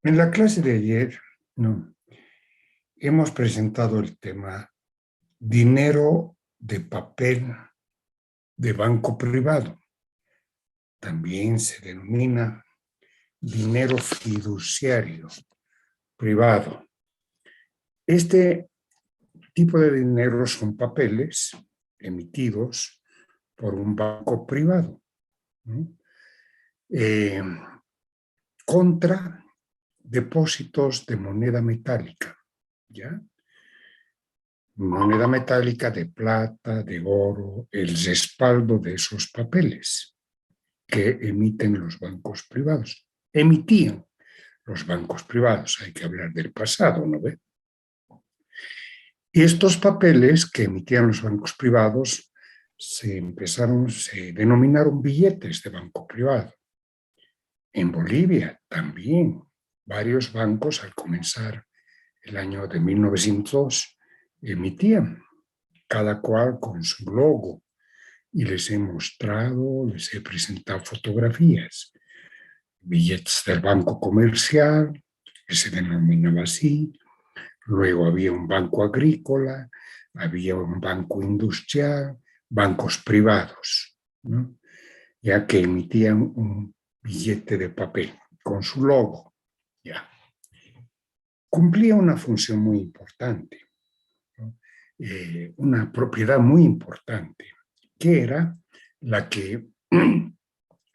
En la clase de ayer, no, hemos presentado el tema dinero de papel de banco privado. También se denomina dinero fiduciario privado. Este tipo de dinero son papeles emitidos por un banco privado, ¿no? Contra depósitos de moneda metálica, ¿ya? Moneda metálica de plata, de oro, el respaldo de esos papeles que emiten los bancos privados. Emitían los bancos privados, hay que hablar del pasado, ¿no ve? Y estos papeles que emitían los bancos privados se denominaron billetes de banco privado. En Bolivia también varios bancos al comenzar el año de 1902 emitían, cada cual con su logo, y les he mostrado, les he presentado fotografías, billetes del Banco Comercial, que se denominaba así, luego había un banco agrícola, había un banco industrial, bancos privados, ¿no? Ya que emitían un billete de papel con su logo, ya. Cumplía una función muy importante, ¿no? Una propiedad muy importante, que era la que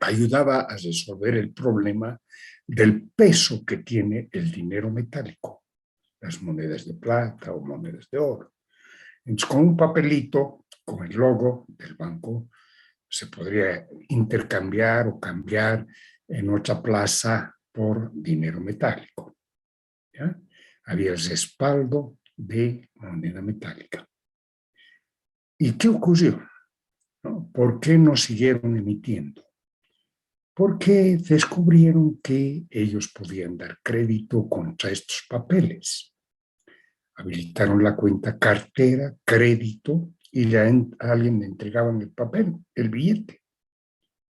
ayudaba a resolver el problema del peso que tiene el dinero metálico, las monedas de plata o monedas de oro. Entonces, con un papelito, con el logo del banco, se podría intercambiar o cambiar en otra plaza por dinero metálico, ¿ya? Había el respaldo de moneda metálica. ¿Y qué ocurrió? ¿No? ¿Por qué no siguieron emitiendo? Porque descubrieron que ellos podían dar crédito contra estos papeles. Habilitaron la cuenta cartera, crédito, y ya a alguien le entregaban el papel, el billete,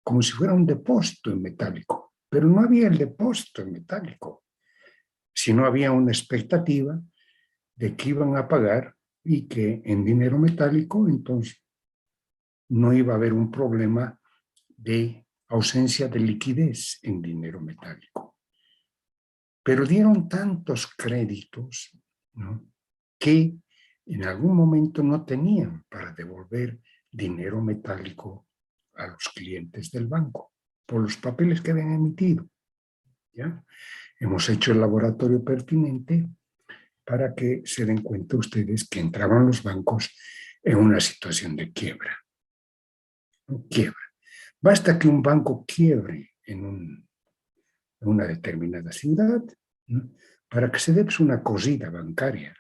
como si fuera un depósito en metálico. Pero no había el depósito en metálico, sino había una expectativa de que iban a pagar y que en dinero metálico, entonces, no iba a haber un problema de ausencia de liquidez en dinero metálico. Pero dieron tantos créditos, ¿no?, que en algún momento no tenían para devolver dinero metálico a los clientes del banco por los papeles que habían emitido, ¿ya? Hemos hecho el laboratorio pertinente para que se den cuenta ustedes que entraban los bancos en una situación de quiebra. Quiebra. Basta que un banco quiebre en una determinada ciudad, ¿no?, para que se dé una corrida bancaria.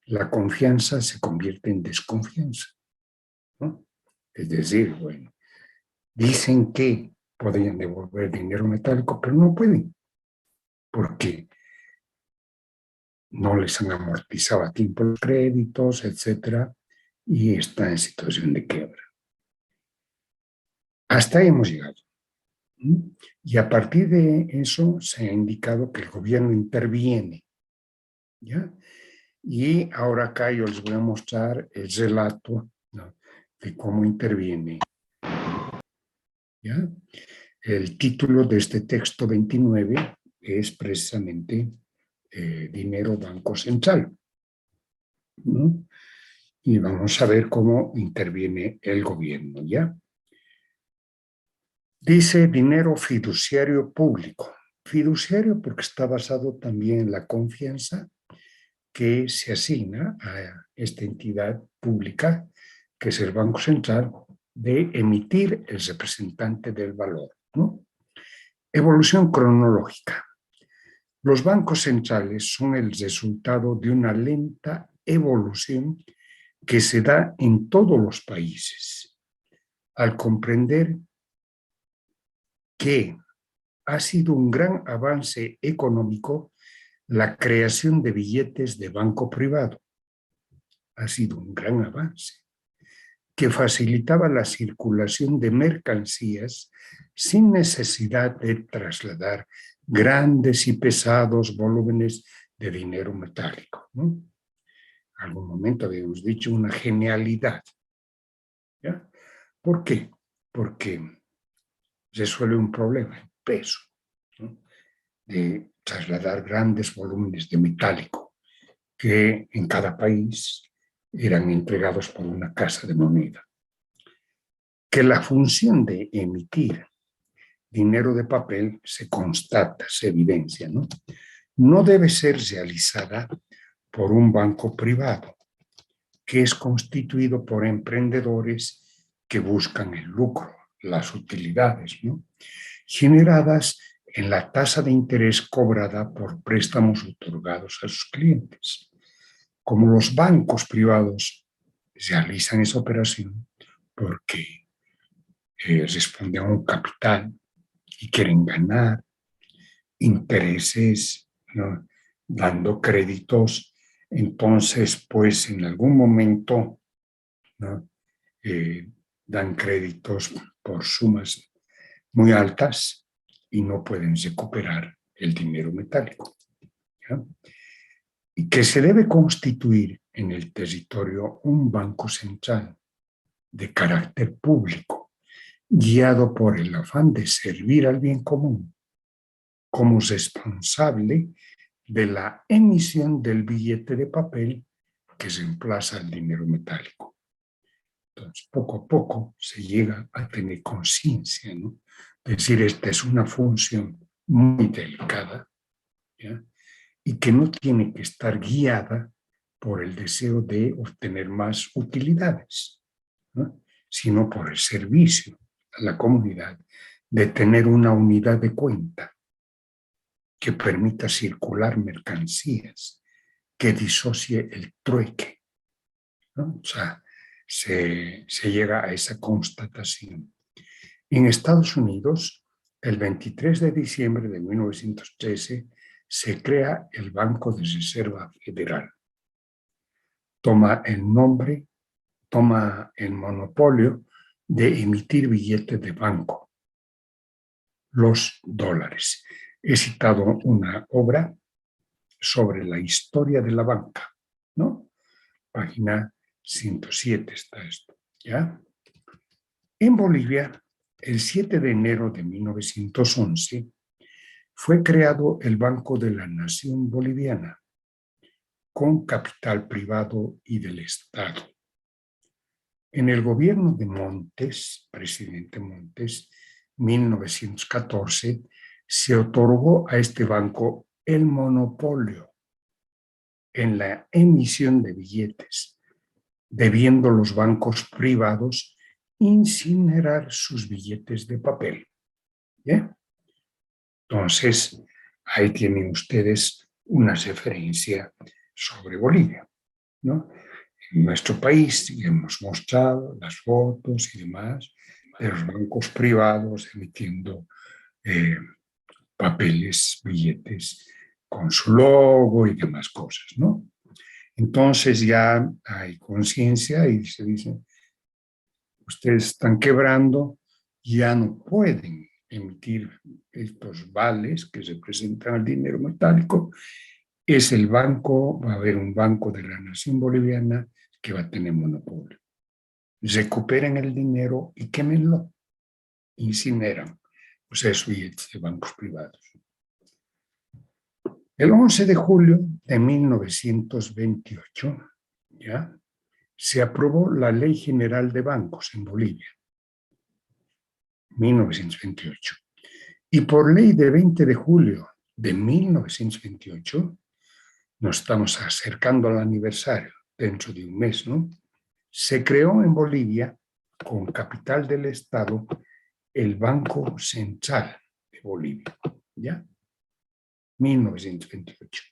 La confianza se convierte en desconfianza, ¿no? Es decir, bueno, dicen que podrían devolver dinero metálico, pero no pueden, porque no les han amortizado a tiempo los créditos, etcétera, y está en situación de quiebra. Hasta ahí hemos llegado. Y a partir de eso se ha indicado que el gobierno interviene, ¿ya? Y ahora acá yo les voy a mostrar el relato, ¿no?, de cómo interviene, ¿ya? El título de este texto 29 es precisamente Dinero Banco Central, ¿no? Y vamos a ver cómo interviene el gobierno, ¿ya? Dice dinero fiduciario público. Fiduciario porque está basado también en la confianza que se asigna a esta entidad pública, que es el Banco Central, de emitir el representante del valor, ¿no? Evolución cronológica. Los bancos centrales son el resultado de una lenta evolución que se da en todos los países, al comprender que ha sido un gran avance económico la creación de billetes de banco privado. Ha sido un gran avance que facilitaba la circulación de mercancías sin necesidad de trasladar grandes y pesados volúmenes de dinero metálico, ¿no? En algún momento habíamos dicho una genialidad, ¿ya? ¿Por qué? Porque resuelve un problema, el peso, ¿no? De trasladar grandes volúmenes de metálico que en cada país eran entregados por una casa de moneda. Que la función de emitir dinero de papel se constata, se evidencia, ¿no? No debe ser realizada por un banco privado, que es constituido por emprendedores que buscan el lucro, las utilidades, ¿no? Generadas en la tasa de interés cobrada por préstamos otorgados a sus clientes. Como los bancos privados realizan esa operación porque responden a un capital y quieren ganar intereses, ¿no? Dando créditos, entonces pues en algún momento, ¿no? Dan créditos por sumas muy altas y no pueden recuperar el dinero metálico, ¿ya? Y que se debe constituir en el territorio un banco central de carácter público, guiado por el afán de servir al bien común, como responsable de la emisión del billete de papel que reemplaza el dinero metálico. Entonces, poco a poco se llega a tener conciencia, ¿no? Es decir, esta es una función muy delicada, ¿ya? Y que no tiene que estar guiada por el deseo de obtener más utilidades, ¿no? Sino por el servicio a la comunidad de tener una unidad de cuenta que permita circular mercancías, que disocie el trueque, ¿no? O sea, se llega a esa constatación. En Estados Unidos, el 23 de diciembre de 1913, se crea el Banco de Reserva Federal. Toma el monopolio de emitir billetes de banco, los dólares. He citado una obra sobre la historia de la banca, ¿no? Página 107 está esto, ¿ya? En Bolivia, el 7 de enero de 1911, fue creado el Banco de la Nación Boliviana, con capital privado y del Estado. En el gobierno de Montes, presidente Montes, 1914, se otorgó a este banco el monopolio en la emisión de billetes, debiendo los bancos privados incinerar sus billetes de papel. ¿Bien? Entonces, ahí tienen ustedes una referencia sobre Bolivia, ¿no? En nuestro país hemos mostrado las fotos y demás de los bancos privados emitiendo papeles, billetes con su logo y demás cosas, ¿no? Entonces ya hay conciencia y se dice, ustedes están quebrando, ya no pueden emitir estos vales que representan el dinero metálico. Es el banco, va a haber un banco de la nación boliviana que va a tener monopolio. Recuperen el dinero y quémenlo, incineran pues esos billetes de bancos privados. El 11 de julio de 1928, ¿ya?, se aprobó la Ley General de Bancos en Bolivia, 1928. Y por ley de 20 de julio de 1928, nos estamos acercando al aniversario, dentro de un mes, ¿no? Se creó en Bolivia, con capital del Estado, el Banco Central de Bolivia, ¿ya? 1928.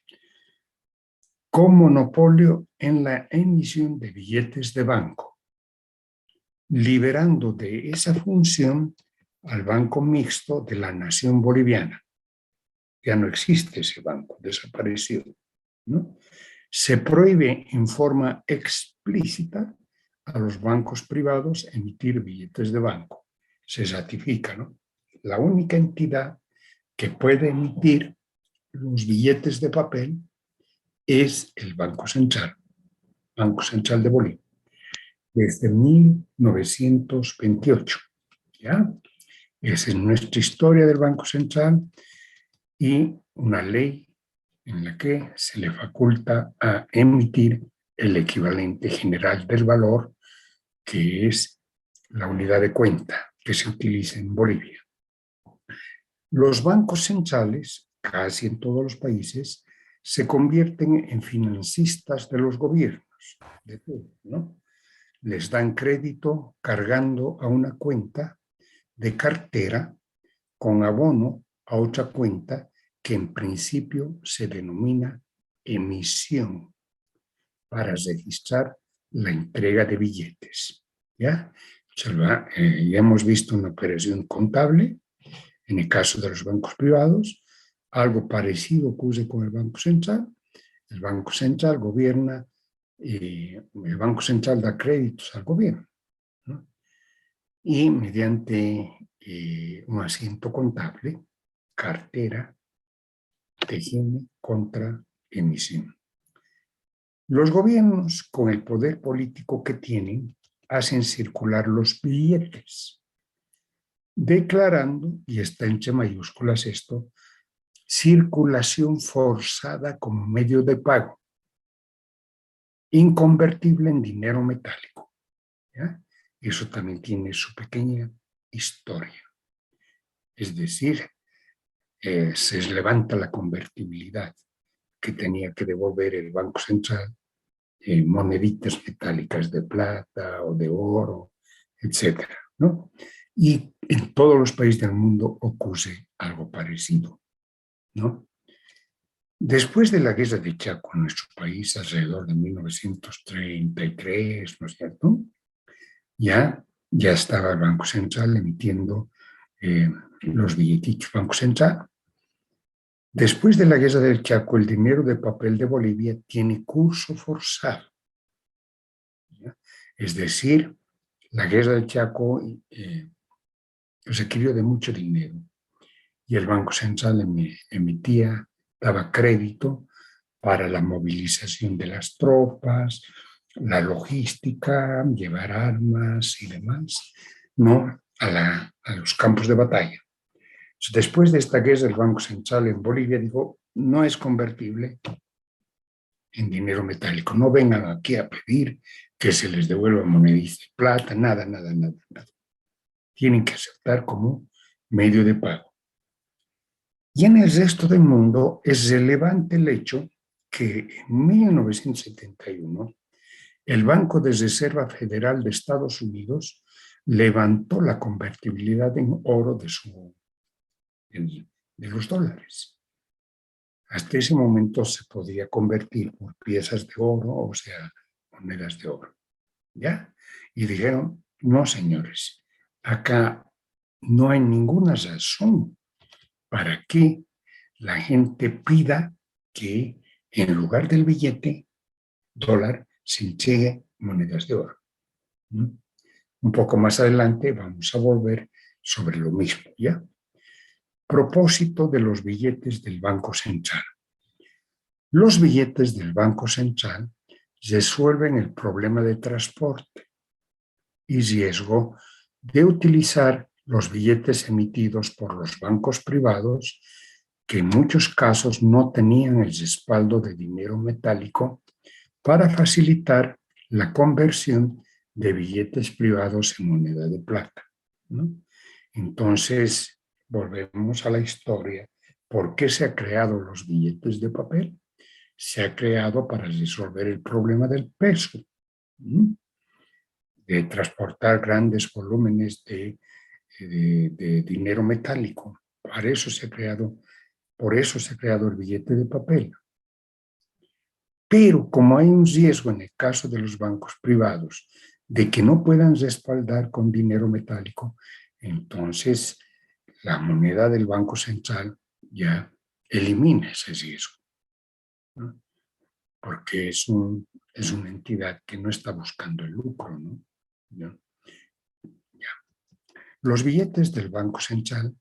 Con monopolio en la emisión de billetes de banco, liberando de esa función al Banco Mixto de la Nación Boliviana. Ya no existe ese banco, desapareció, ¿no? Se prohíbe en forma explícita a los bancos privados emitir billetes de banco. Se ratifica, ¿no? La única entidad que puede emitir los billetes de papel es el Banco Central de Bolivia, desde 1928. ¿Ya? Esa es nuestra historia del Banco Central y una ley en la que se le faculta a emitir el equivalente general del valor, que es la unidad de cuenta que se utiliza en Bolivia. Los bancos centrales, casi en todos los países, se convierten en financistas de los gobiernos, de todo, ¿no? Les dan crédito cargando a una cuenta de cartera con abono a otra cuenta que en principio se denomina emisión para registrar la entrega de billetes. ¿Ya? Ya hemos visto una operación contable en el caso de los bancos privados. Algo parecido ocurre con el Banco Central. El Banco Central gobierna, el Banco Central da créditos al gobierno, ¿no? Y mediante un asiento contable, cartera, TGM contra emisión. Los gobiernos, con el poder político que tienen, hacen circular los billetes, declarando, y está entre mayúsculas esto, circulación forzada como medio de pago, inconvertible en dinero metálico. ¿Ya? Eso también tiene su pequeña historia. Es decir, se levanta la convertibilidad que tenía que devolver el Banco Central, moneditas metálicas de plata o de oro, etcétera, ¿no? Y en todos los países del mundo ocurre algo parecido, ¿no? Después de la guerra de Chaco en nuestro país, alrededor de 1933, ¿no es cierto? Ya estaba el Banco Central emitiendo los billetitos Banco Central. Después de la guerra del Chaco, el dinero de papel de Bolivia tiene curso forzado. ¿Ya? Es decir, la guerra del Chaco requirió de mucho dinero y el Banco Central emitía, daba crédito para la movilización de las tropas, la logística, llevar armas y demás, ¿no? a los campos de batalla. Después de esta guerra, el Banco Central en Bolivia dijo, no es convertible en dinero metálico, no vengan aquí a pedir que se les devuelva moneditas de plata, nada. Tienen que aceptar como medio de pago. Y en el resto del mundo es relevante el hecho que en 1971 el Banco de Reserva Federal de Estados Unidos levantó la convertibilidad en oro de los dólares. Hasta ese momento se podía convertir por piezas de oro, o sea, monedas de oro. ¿Ya? Y dijeron, no, señores, acá no hay ninguna razón para que la gente pida que en lugar del billete dólar se entregue monedas de oro. Un poco más adelante vamos a volver sobre lo mismo, ¿ya? Propósito de los billetes del Banco Central. Los billetes del Banco Central resuelven el problema de transporte y riesgo de utilizar los billetes emitidos por los bancos privados que en muchos casos no tenían el respaldo de dinero metálico para facilitar la conversión de billetes privados en moneda de plata, ¿no? Entonces, volvemos a la historia. ¿Por qué se han creado los billetes de papel? Se ha creado para resolver el problema del peso, ¿no? De transportar grandes volúmenes de dinero metálico. Por eso se ha creado el billete de papel. Pero como hay un riesgo en el caso de los bancos privados de que no puedan respaldar con dinero metálico, entonces la moneda del Banco Central ya elimina ese riesgo, ¿no? Porque es un es una entidad que no está buscando el lucro, ¿no? ¿Ya? Los billetes del Banco Central,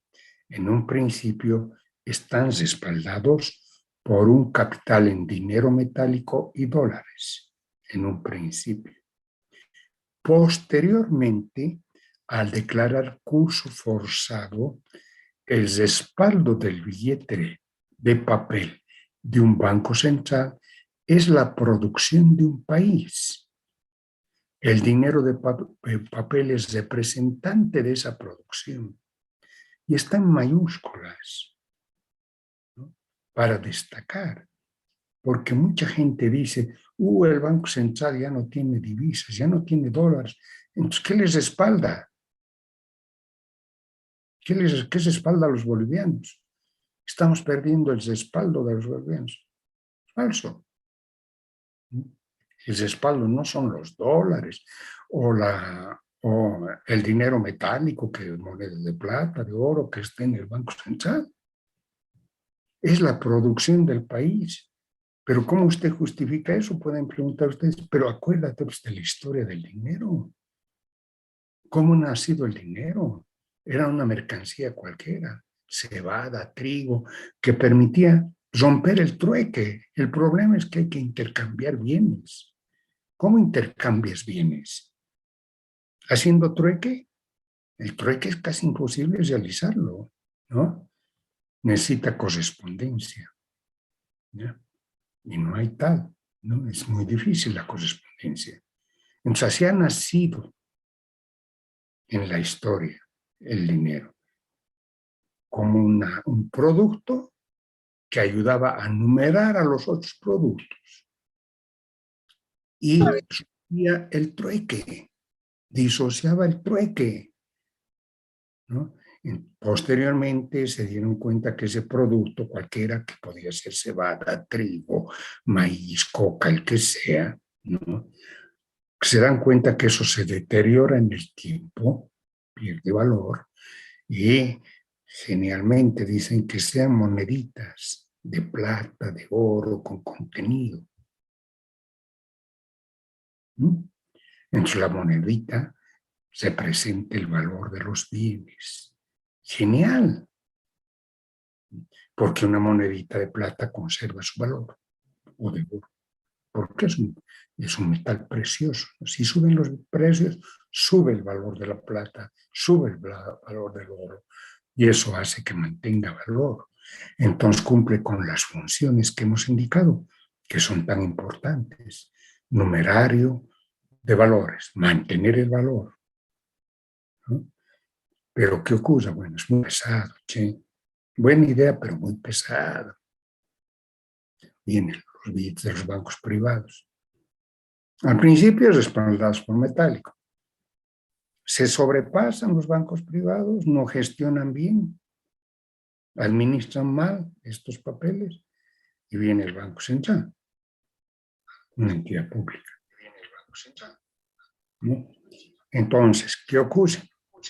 en un principio, están respaldados por un capital en dinero metálico y dólares, en un principio. Posteriormente, al declarar curso forzado, el respaldo del billete de papel de un banco central es la producción de un país. El dinero de papel es representante de esa producción y está en mayúsculas, ¿no? Para destacar, porque mucha gente dice, el Banco Central ya no tiene divisas, ya no tiene dólares, entonces, ¿qué les respalda? ¿Qué respalda a los bolivianos? Estamos perdiendo el respaldo de los bolivianos. Falso. El respaldo no son los dólares o el dinero metálico, que monedas de plata, de oro, que está en el Banco Central. Es la producción del país. Pero ¿cómo usted justifica eso? Pueden preguntar ustedes, pero acuérdate de la historia del dinero. ¿Cómo ha nacido el dinero? Era una mercancía cualquiera, cebada, trigo, que permitía romper el trueque. El problema es que hay que intercambiar bienes. ¿Cómo intercambias bienes? ¿Haciendo trueque? El trueque es casi imposible realizarlo, ¿no? Necesita correspondencia, ¿ya? Y no hay tal, ¿no? Es muy difícil la correspondencia. Entonces, así ha nacido en la historia el dinero, como un producto que ayudaba a numerar a los otros productos y subía el trueque, disociaba el trueque, ¿no? Posteriormente se dieron cuenta que ese producto, cualquiera, que podía ser cebada, trigo, maíz, coca, el que sea, ¿no? Se dan cuenta que eso se deteriora en el tiempo, pierde valor, y genialmente dicen que sean moneditas de plata, de oro, con contenido. Entonces la monedita se presenta el valor de los bienes. Genial, porque una monedita de plata conserva su valor, o de oro, porque es un metal precioso. Si suben los precios, sube el valor de la plata, sube el valor del oro, y eso hace que mantenga valor. Entonces cumple con las funciones que hemos indicado, que son tan importantes. Numerario de valores, mantener el valor, ¿no? Pero ¿qué ocurre? Bueno, es muy pesado, che. Buena idea, pero muy pesado. Vienen los billetes de los bancos privados. Al principio respaldados por metálico. Se sobrepasan los bancos privados, no gestionan bien, administran mal estos papeles y viene el Banco Central, una entidad pública. ¿No? Entonces, ¿qué ocurre?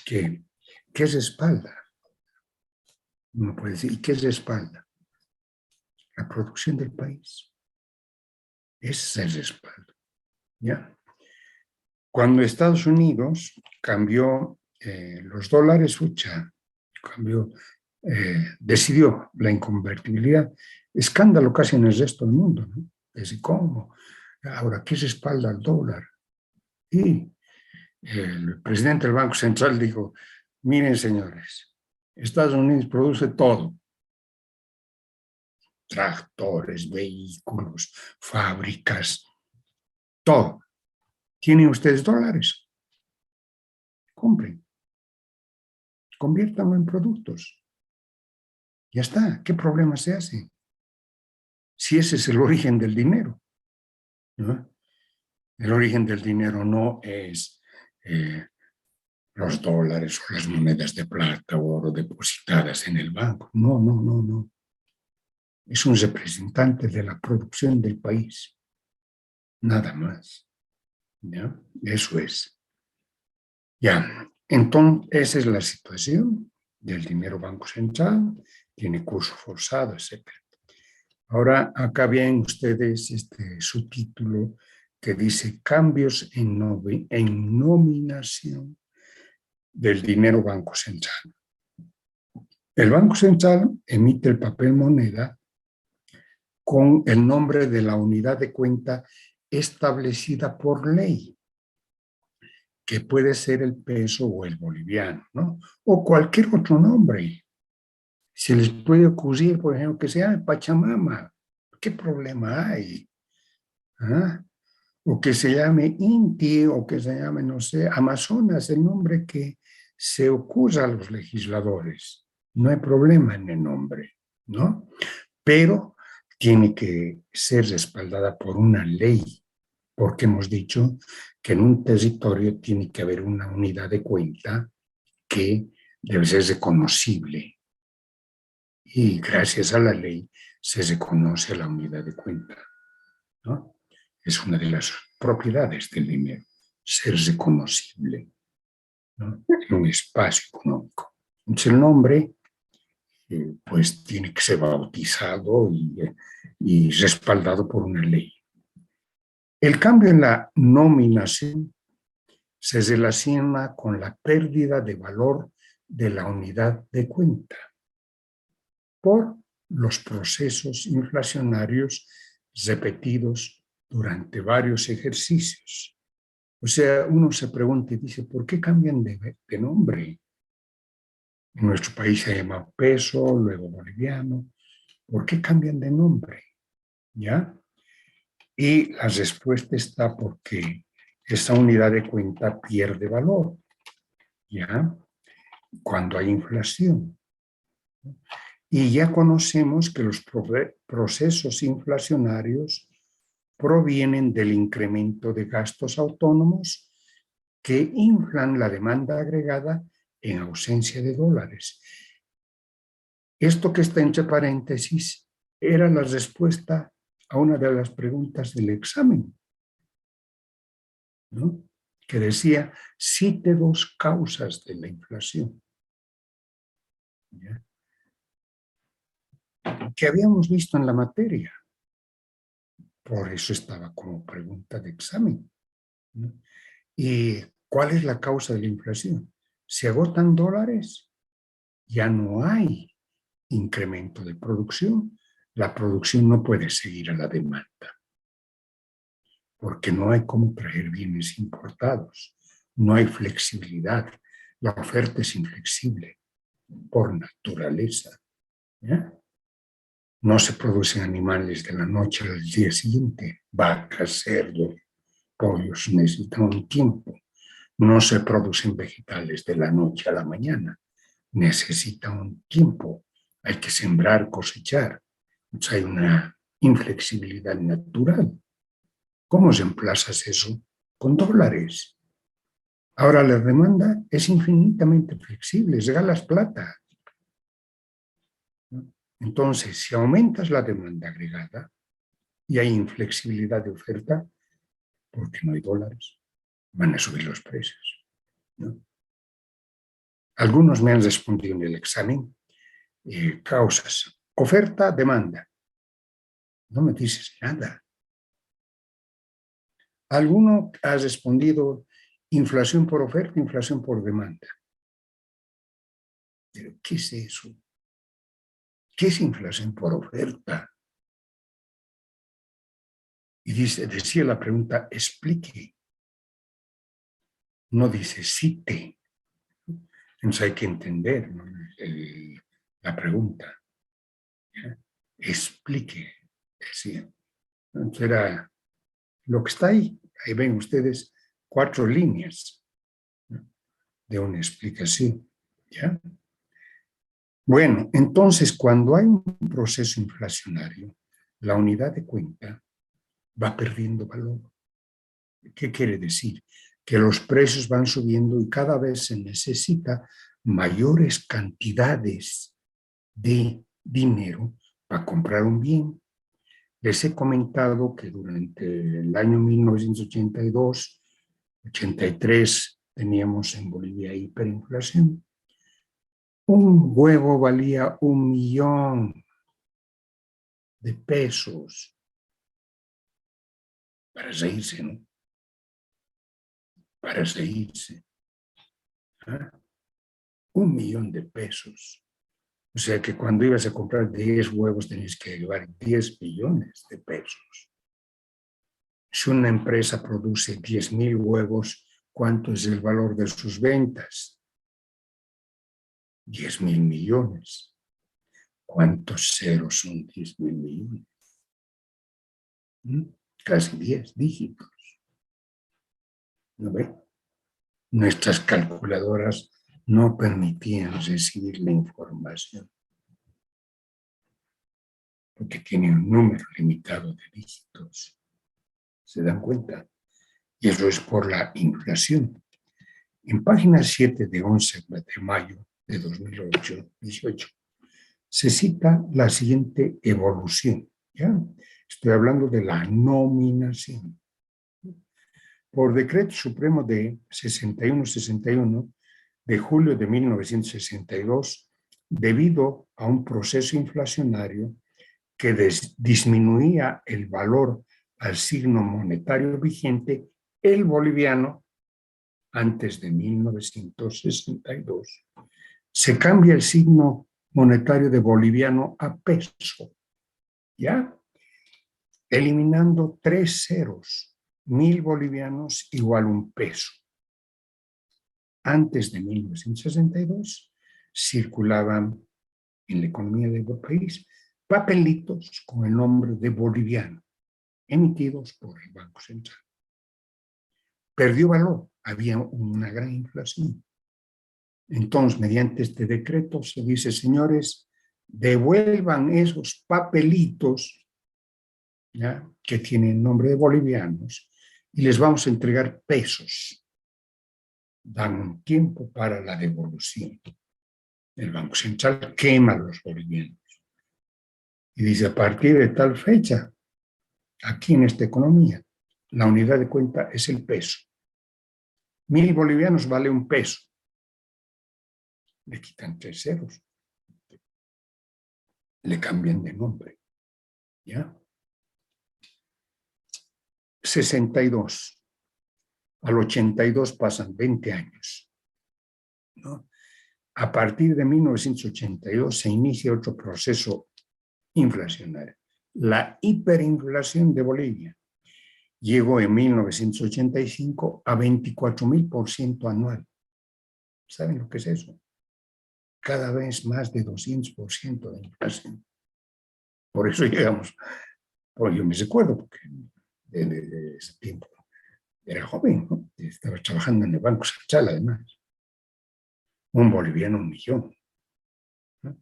¿Qué respalda? Uno puede decir, ¿y qué respalda? La producción del país. Ese es el respaldo, ¿ya? Cuando Estados Unidos cambió los dólares, decidió la inconvertibilidad, escándalo casi en el resto del mundo, ¿no? Desde cómo, ahora, ¿qué respalda al dólar? Y el presidente del Banco Central dijo, miren señores, Estados Unidos produce todo, tractores, vehículos, fábricas, todo. ¿Tienen ustedes dólares? Compren, conviértanlo en productos. Ya está, ¿qué problema se hace? Si ese es el origen del dinero, ¿no? El origen del dinero no es los dólares o las monedas de plata o oro depositadas en el banco. No, no, no, no. Es un representante de la producción del país. Nada más. ¿Ya? Eso es. Ya. Entonces, esa es la situación del dinero Banco Central. Tiene curso forzado, etc. Ahora, acá ven ustedes este subtítulo que dice cambios en nominación del dinero Banco Central. El Banco Central emite el papel moneda con el nombre de la unidad de cuenta establecida por ley, que puede ser el peso o el boliviano, ¿no? O cualquier otro nombre. Se les puede ocurrir, por ejemplo, que se llame Pachamama. ¿Qué problema hay? ¿Ah? O que se llame Inti, o que se llame, no sé, Amazonas, el nombre que se ocurra a los legisladores. No hay problema en el nombre, ¿no? Pero tiene que ser respaldada por una ley, porque hemos dicho que en un territorio tiene que haber una unidad de cuenta que debe ser reconocible. Y gracias a la ley se reconoce la unidad de cuenta, ¿no? Es una de las propiedades del dinero, ser reconocible, ¿no? En un espacio económico. Entonces el nombre pues tiene que ser bautizado y respaldado por una ley. El cambio en la nominación se relaciona con la pérdida de valor de la unidad de cuenta por los procesos inflacionarios repetidos durante varios ejercicios. O sea, uno se pregunta y dice, ¿por qué cambian de nombre? En nuestro país se llama peso, luego boliviano. ¿Por qué cambian de nombre? ¿Ya? Y la respuesta está porque esa unidad de cuenta pierde valor, ¿ya? Cuando hay inflación. Y ya conocemos que los procesos inflacionarios provienen del incremento de gastos autónomos que inflan la demanda agregada en ausencia de dólares. Esto que está entre paréntesis era la respuesta a una de las preguntas del examen, ¿no? Que decía, cite dos causas de la inflación. ¿Ya? Que habíamos visto en la materia. Por eso estaba como pregunta de examen, ¿no? ¿Y cuál es la causa de la inflación? Se agotan dólares, ya no hay incremento de producción, la producción no puede seguir a la demanda, porque no hay cómo traer bienes importados, no hay flexibilidad, la oferta es inflexible por naturaleza, ¿ya? No se producen animales de la noche al día siguiente, vacas, cerdos, pollos necesitan un tiempo. No se producen vegetales de la noche a la mañana, necesitan un tiempo. Hay que sembrar, cosechar. Entonces hay una inflexibilidad natural. ¿Cómo reemplazas eso? Con dólares. Ahora la demanda es infinitamente flexible, regalas plata. Entonces, si aumentas la demanda agregada y hay inflexibilidad de oferta, porque no hay dólares, van a subir los precios, ¿no? Algunos me han respondido en el examen, causas, oferta, demanda. No me dices nada. Alguno ha respondido inflación por oferta, inflación por demanda. Pero, ¿qué es eso? ¿Qué es inflación por oferta? Y decía la pregunta, explique. No dice cite. Entonces hay que entender, ¿no? La pregunta. ¿Ya? Explique, decía. Entonces era lo que está ahí. Ahí ven ustedes 4 líneas, ¿no? De una explicación. ¿Ya? Bueno, entonces cuando hay un proceso inflacionario, la unidad de cuenta va perdiendo valor. ¿Qué quiere decir? Que los precios van subiendo y cada vez se necesita mayores cantidades de dinero para comprar un bien. Les he comentado que durante el año 1982, 83, teníamos en Bolivia hiperinflación. Un huevo valía 1.000.000 de pesos. para reírse, ¿no? Para reírse. ¿Ah? 1.000.000 de pesos. O sea que cuando ibas a comprar 10 huevos tenías que llevar 10 millones de pesos. Si una empresa produce 10.000 huevos, ¿cuánto es el valor de sus ventas? 10.000 millones. ¿Cuántos ceros son 10.000 millones? Casi 10 dígitos. ¿No ve? Nuestras calculadoras no permitían recibir la información porque tienen un número limitado de dígitos. ¿Se dan cuenta? Y eso es por la inflación. En página 7 de 11 de mayo de 2018 se cita la siguiente evolución. ¿Ya? Estoy hablando de la nominación. Por decreto supremo de 6161 de julio de 1962, debido a un proceso inflacionario que disminuía el valor al signo monetario vigente, el boliviano, antes de 1962, se cambia el signo monetario de boliviano a peso, ¿ya? Eliminando 3 ceros. 1.000 bolivianos igual un peso. Antes de 1962 circulaban en la economía del país papelitos con el nombre de boliviano, emitidos por el Banco Central. Perdió valor, había una gran inflación. Entonces, mediante este decreto se dice, señores, devuelvan esos papelitos, ¿ya?, que tienen nombre de bolivianos y les vamos a entregar pesos. Dan un tiempo para la devolución. El Banco Central quema los bolivianos y dice, a partir de tal fecha, aquí en esta economía, la unidad de cuenta es el peso. 1.000 bolivianos vale un peso. Le quitan 3 ceros. Le cambian de nombre. ¿Ya? 62. Al 82 pasan 20 años. ¿No? A partir de 1982 se inicia otro proceso inflacionario. La hiperinflación de Bolivia llegó en 1985 a 24.000% anual. ¿Saben lo que es eso? Cada vez más de 200% de inflación. Por eso llegamos, pues yo me recuerdo, porque de ese tiempo era joven, ¿no? Estaba trabajando en el Banco Central, además. Un boliviano, 1.000.000. ¿No?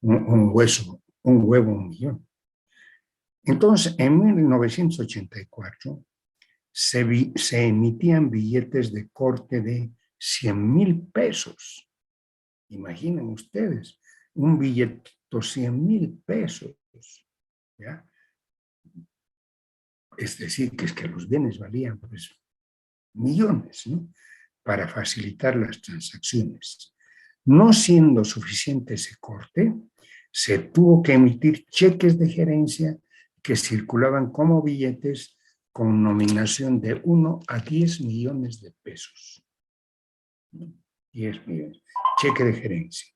Un huevo, 1.000.000. Entonces, en 1984 se emitían billetes de corte de 100.000 pesos. Imaginen ustedes, un billete de 100.000 pesos. ¿Ya? Es decir, que es que los bienes valían pues millones, ¿no?, para facilitar las transacciones. No siendo suficiente ese corte, se tuvo que emitir cheques de gerencia que circulaban como billetes con nominación de 1 a 10 millones de pesos. 10 millones. Cheque de gerencia,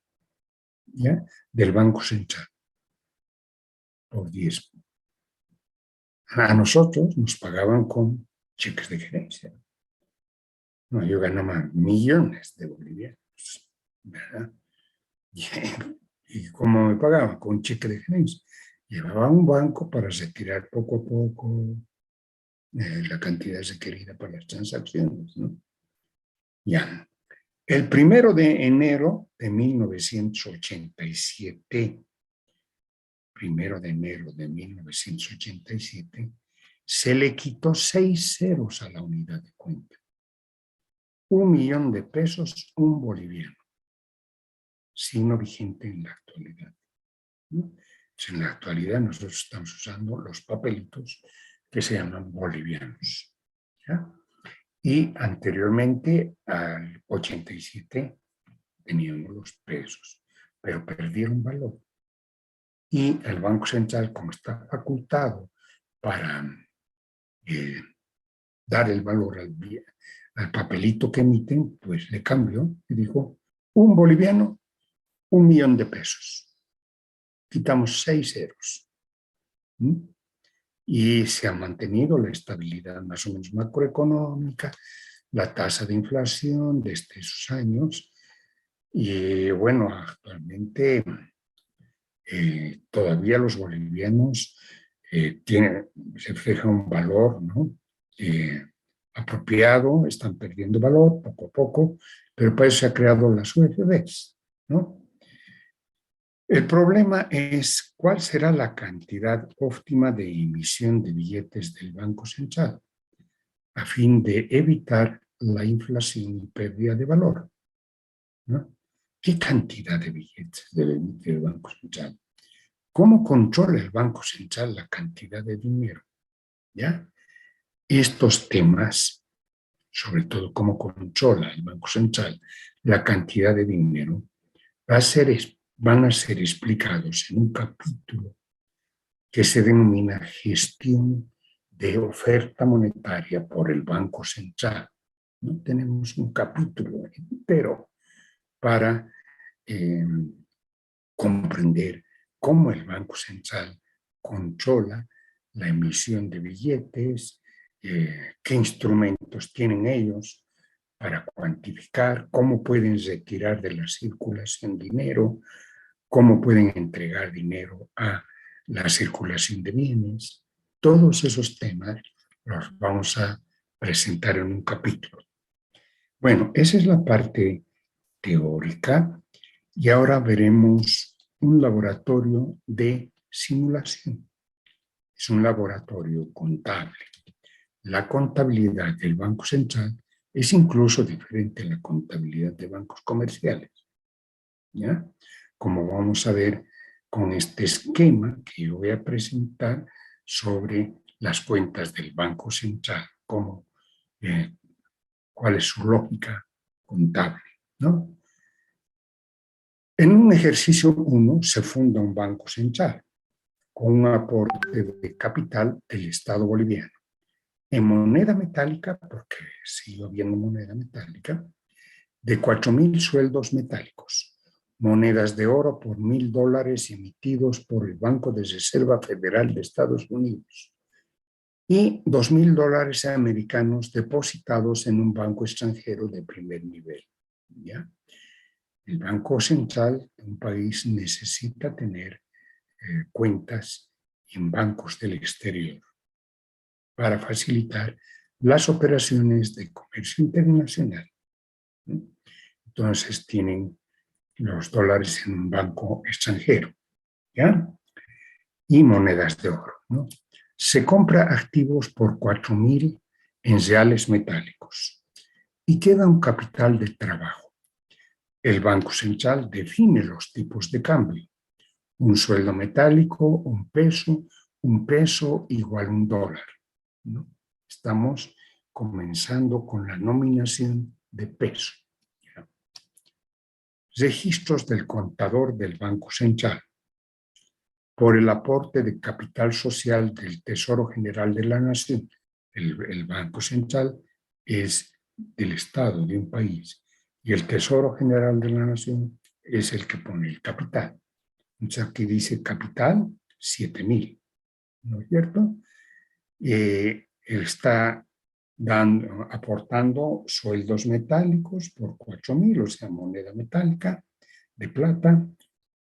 ¿ya?, del Banco Central. Por 10. A nosotros nos pagaban con cheques de gerencia. No, yo ganaba millones de bolivianos, ¿verdad? ¿Y cómo me pagaban? Con cheque de gerencia. Llevaba a un banco para retirar poco a poco la cantidad requerida para las transacciones, ¿no? Ya. El 1 de enero de 1987, 1 de enero de 1987, se le quitó 6 ceros a la unidad de cuenta. 1.000.000 de pesos, un boliviano. Signo vigente en la actualidad, ¿no? En la actualidad nosotros estamos usando los papelitos que se llaman bolivianos, ¿ya? Y anteriormente, al 87, teníamos los pesos, pero perdieron valor. Y el Banco Central, como está facultado para dar el valor al papelito que emiten, pues le cambio y digo, un boliviano, 1.000.000 de pesos. Quitamos 6 ceros. Y se ha mantenido la estabilidad más o menos macroeconómica, la tasa de inflación desde esos años. Y bueno, actualmente todavía los bolivianos se refleja un valor, ¿no? Apropiado, están perdiendo valor poco a poco, pero para eso se ha creado las UFDs, ¿no? El problema es cuál será la cantidad óptima de emisión de billetes del Banco Central a fin de evitar la inflación y pérdida de valor, ¿no? ¿Qué cantidad de billetes debe emitir el Banco Central? ¿Cómo controla el Banco Central la cantidad de dinero? ¿Ya? Estos temas, sobre todo cómo controla el Banco Central la cantidad de dinero, van a ser explicados en un capítulo que se denomina gestión de oferta monetaria por el Banco Central. No tenemos un capítulo entero para comprender cómo el Banco Central controla la emisión de billetes, qué instrumentos tienen ellos para cuantificar, cómo pueden retirar de la circulación dinero, cómo pueden entregar dinero a la circulación de bienes. Todos esos temas los vamos a presentar en un capítulo. Bueno, esa es la parte teórica y ahora veremos un laboratorio de simulación. Es un laboratorio contable. La contabilidad del Banco Central es incluso diferente a la contabilidad de bancos comerciales, ¿ya? Como vamos a ver con este esquema que yo voy a presentar sobre las cuentas del Banco Central, cuál es su lógica contable, ¿no? En un ejercicio 1 se funda un Banco Central con un aporte de capital del Estado boliviano en moneda metálica, porque sigue habiendo moneda metálica, de 4.000 sueldos metálicos, monedas de oro por $1.000 emitidos por el Banco de Reserva Federal de Estados Unidos y $2.000 americanos depositados en un banco extranjero de primer nivel. ¿Ya? El Banco Central de un país necesita tener cuentas en bancos del exterior para facilitar las operaciones de comercio internacional. Entonces tienen los dólares en un banco extranjero, ¿ya? Y monedas de oro, ¿no? Se compra activos por 4.000 en reales metálicos y queda un capital de trabajo. El Banco Central define los tipos de cambio. Un sueldo metálico, un peso igual a $1, ¿no? Estamos comenzando con la nominación de peso. ¿Ya? Registros del contador del Banco Central. Por el aporte de capital social del Tesoro General de la Nación. El Banco Central es del Estado de un país y el Tesoro General de la Nación es el que pone el capital. Entonces aquí dice capital 7.000, ¿no es cierto? Está aportando sueldos metálicos por 4.000, o sea, moneda metálica de plata,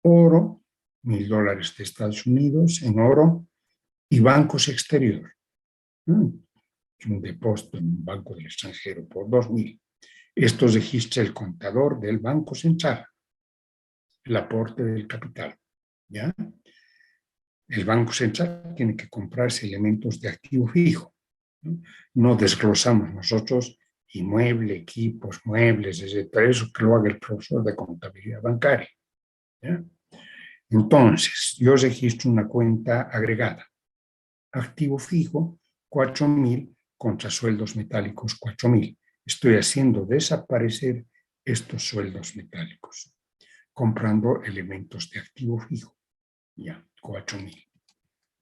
oro, $1.000 de Estados Unidos en oro y bancos exterior. Un depósito en un banco del extranjero por 2.000. Esto registra el contador del Banco Central, el aporte del capital, ¿ya? El Banco Central tiene que comprarse elementos de activo fijo. No desglosamos nosotros inmueble, equipos, muebles, etc. Eso que lo haga el profesor de contabilidad bancaria, ¿ya? Entonces, yo registro una cuenta agregada. Activo fijo, 4.000 contra sueldos metálicos, 4.000. Estoy haciendo desaparecer estos sueldos metálicos, comprando elementos de activo fijo. Ya, 4.000.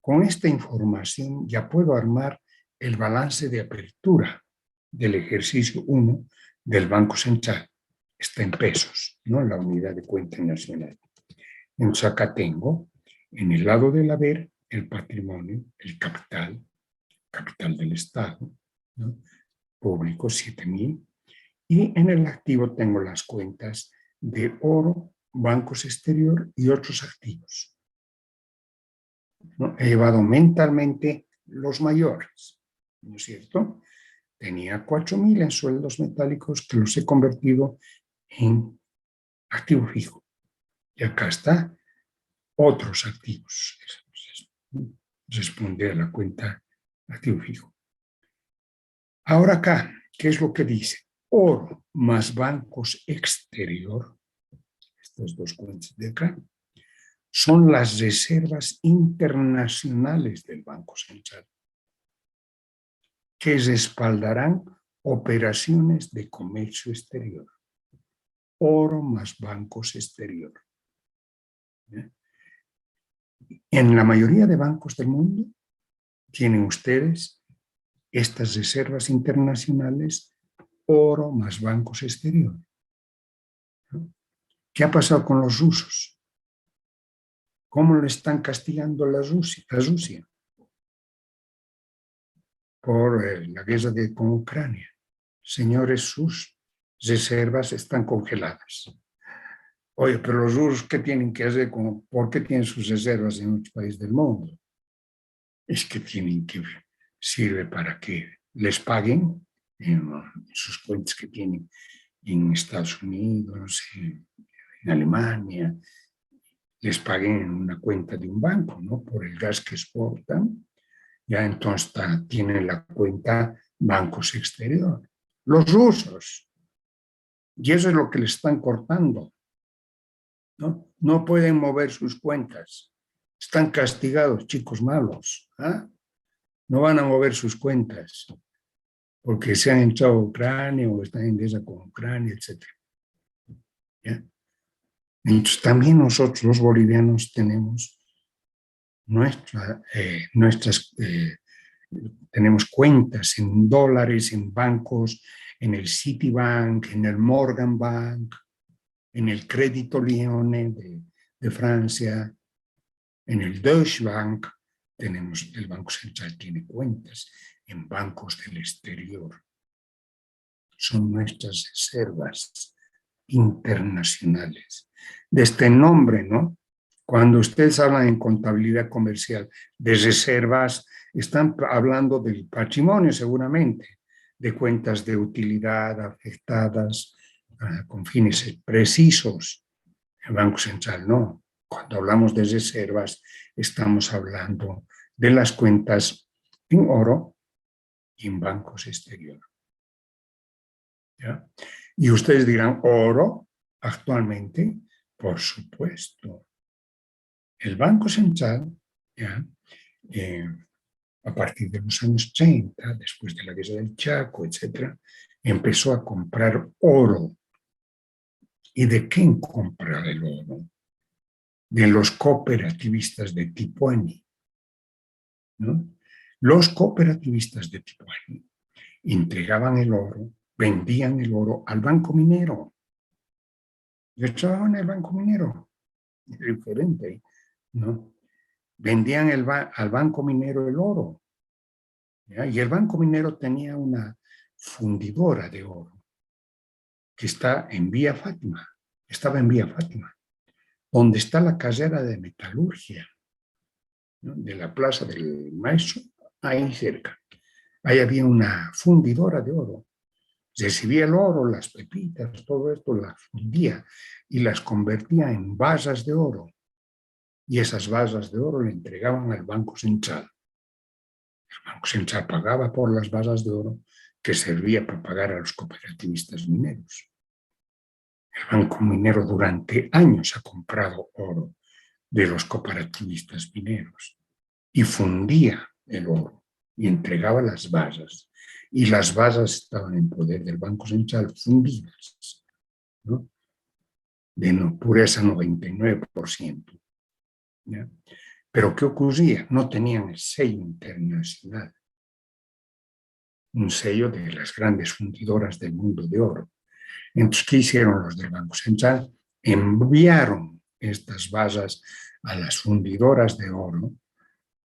Con esta información ya puedo armar el balance de apertura del ejercicio 1 del Banco Central. Está en pesos, ¿no? La unidad de cuenta nacional. Entonces acá tengo, en el lado del haber, el patrimonio, el capital del Estado, ¿no? Público, 7.000. Y en el activo tengo las cuentas de oro, bancos exterior y otros activos, ¿no? He llevado mentalmente los mayores, ¿no es cierto? Tenía 4.000 en sueldos metálicos que los he convertido en activo fijo. Y acá está otros activos. Responde a la cuenta activo fijo. Ahora acá, ¿qué es lo que dice? Oro más bancos exterior, estas dos cuentas de acá, son las reservas internacionales del Banco Central, que respaldarán operaciones de comercio exterior. Oro más bancos exterior. En la mayoría de bancos del mundo tienen ustedes estas reservas internacionales, oro más bancos exterior. ¿Qué ha pasado con los rusos? ¿Cómo le están castigando a Rusia? Por la guerra con Ucrania. Señores, sus reservas están congeladas. Oye, pero los rusos, ¿qué tienen que hacer? ¿Por qué tienen sus reservas en muchos países del mundo? Es que tienen que, sirve para que les paguen en sus cuentas que tienen en Estados Unidos, en Alemania, les paguen en una cuenta de un banco, ¿no? Por el gas que exportan, ya entonces tienen la cuenta bancos exterior. Los rusos, y eso es lo que les están cortando, ¿no? No pueden mover sus cuentas, están castigados, chicos malos, ¿ah? No van a mover sus cuentas porque se han entrado a Ucrania o están en guerra con Ucrania, etc. ¿Ya? Entonces también nosotros los bolivianos tenemos tenemos cuentas en dólares, en bancos, en el Citibank, en el Morgan Bank, en el Crédito Lyonnais de Francia, en el Deutsche Bank. El Banco Central tiene cuentas en bancos del exterior. Son nuestras reservas internacionales. De este nombre, ¿no? Cuando ustedes hablan en contabilidad comercial de reservas, están hablando del patrimonio seguramente, de cuentas de utilidad afectadas con fines precisos. El Banco Central no. Cuando hablamos de reservas, estamos hablando de las cuentas en oro y en bancos exteriores. ¿Ya? Y ustedes dirán, oro, actualmente, por supuesto. El Banco Central, ¿ya? A partir de los años 30, después de la guerra del Chaco, etc., empezó a comprar oro. ¿Y de quién compra el oro? De los cooperativistas de Tipuani, ¿no? Los cooperativistas de Tipuani entregaban el oro, vendían el oro al Banco Minero. Yo trabajaba en el Banco Minero, diferente, ¿no? Vendían al Banco Minero el oro, ¿ya? Y el Banco Minero tenía una fundidora de oro que está en Vía Fátima, estaba en Vía Fátima, donde está la carrera de metalurgia, ¿no? De la Plaza del Maestro, ahí cerca. Ahí había una fundidora de oro. Recibía el oro, las pepitas, todo esto, las fundía y las convertía en basas de oro. Y esas basas de oro le entregaban al Banco Central. El Banco Central pagaba por las basas de oro que servía para pagar a los cooperativistas mineros. El Banco Minero durante años ha comprado oro de los cooperativistas mineros y fundía el oro y entregaba las basas. Y las basas estaban en poder del Banco Central fundidas, ¿no? De pureza 99%. ¿Ya? Pero ¿qué ocurría? No tenían el sello internacional. un sello de las grandes fundidoras del mundo de oro. Entonces, ¿qué hicieron los del Banco Central? Enviaron estas basas a las fundidoras de oro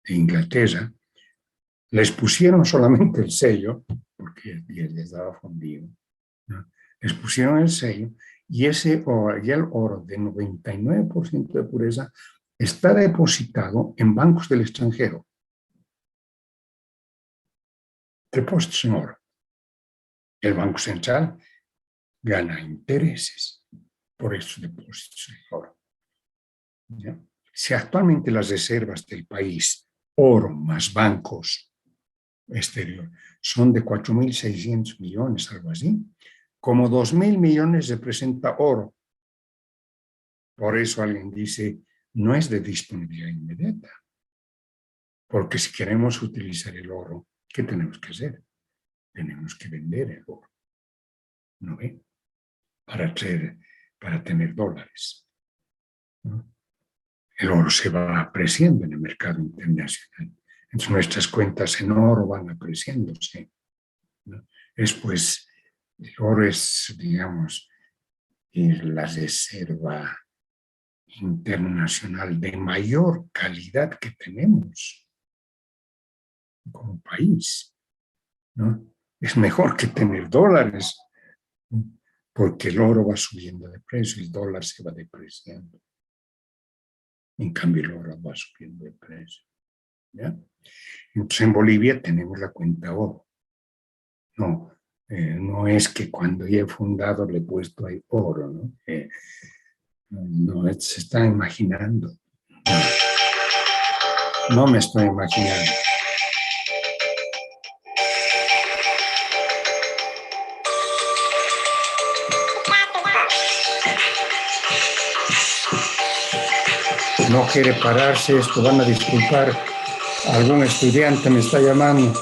de Inglaterra, les pusieron solamente el sello, porque les daba fundido, ¿no? Les pusieron el sello y ese oro, y el oro de 99% de pureza está depositado en bancos del extranjero. Depósitos en oro. El Banco Central gana intereses por esos depósitos en oro. ¿Ya? Si actualmente las reservas del país, oro más bancos exterior, son de 4.600 millones, algo así, como 2.000 millones representa oro. Por eso alguien dice, no es de disponibilidad inmediata. Porque si queremos utilizar el oro, ¿qué tenemos que hacer? Tenemos que vender el oro, ¿no ve? Para tener dólares, ¿no? El oro se va apreciando en el mercado internacional. Entonces nuestras cuentas en oro van apreciándose, ¿no? Después, el oro es, digamos, la reserva internacional de mayor calidad que tenemos como país, ¿no? Es mejor que tener dólares, ¿no? Porque el oro va subiendo de precio, el dólar se va depreciando. En cambio, el oro va subiendo de precio, ¿ya? Entonces, en Bolivia tenemos la cuenta oro. No, no es que cuando ya he fundado le he puesto ahí oro, ¿no? No, se está imaginando. No me estoy imaginando. No quiere pararse esto, van a disculpar. Algún estudiante me está llamando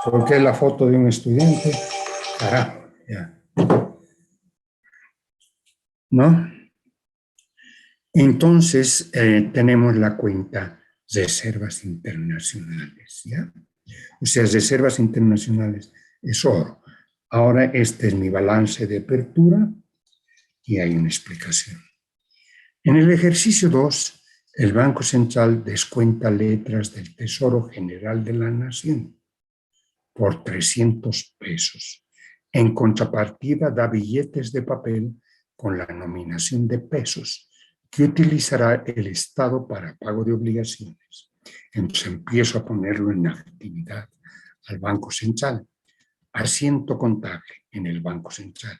porque es la foto de un estudiante. Carajo, ya. ¿No? Entonces, tenemos la cuenta reservas internacionales, ¿ya? O sea, reservas internacionales es oro. Ahora este es mi balance de apertura y hay una explicación. En el ejercicio 2, el Banco Central descuenta letras del Tesoro General de la Nación por 300 pesos. En contrapartida, da billetes de papel con la nominación de pesos que utilizará el Estado para pago de obligaciones. Entonces empiezo a ponerlo en actividad al Banco Central. Asiento contable en el Banco Central.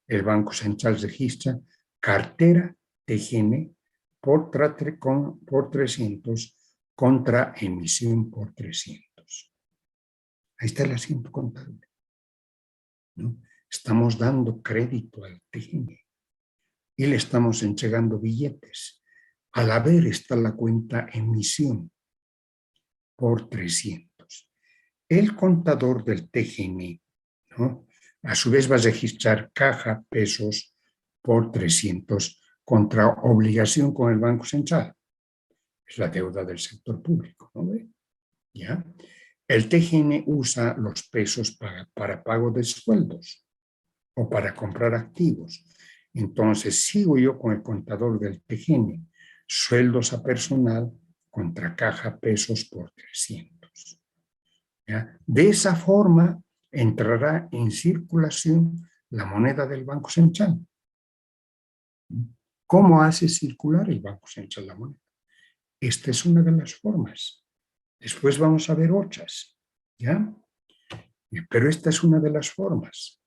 El Banco Central registra cartera TGN por 300 contra emisión por 300. Ahí está el asiento contable, ¿no? Estamos dando crédito al TGN y le estamos entregando billetes. Al haber está la cuenta emisión por 300. El contador del TGN, ¿no?, a su vez va a registrar caja pesos por 300 contra obligación con el Banco Central. Es la deuda del sector público, ¿no ve? ¿Ya? El TGN usa los pesos para pago de sueldos o para comprar activos. Entonces, sigo yo con el contador del TGN, sueldos a personal contra caja pesos por 300. ¿Ya? De esa forma entrará en circulación la moneda del Banco Central. ¿Cómo hace circular el Banco Central la moneda? Esta es una de las formas. Después vamos a ver otras, ¿ya? Pero esta es una de las formas.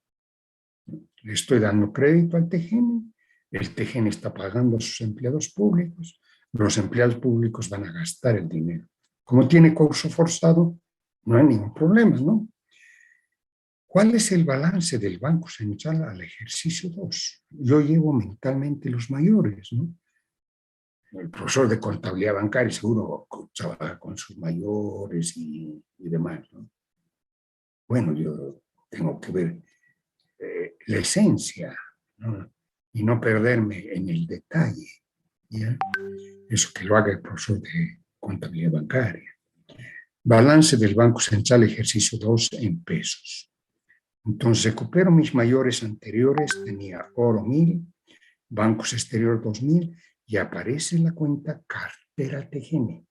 Le estoy dando crédito al TGN, el TGN está pagando a sus empleados públicos, los empleados públicos van a gastar el dinero. Como tiene curso forzado, no hay ningún problema, ¿no? ¿Cuál es el balance del Banco Central al ejercicio 2? Yo llevo mentalmente los mayores, ¿no? El profesor de contabilidad bancaria seguro trabaja con sus mayores y demás, ¿no? Bueno, yo tengo que ver la esencia, ¿no? Y no perderme en el detalle, ¿ya? Eso que lo haga el profesor de contabilidad bancaria. Balance del Banco Central, ejercicio 2 en pesos. Entonces, recupero mis mayores anteriores, tenía oro 1000, bancos exterior 2000, y aparece la cuenta cartera TGN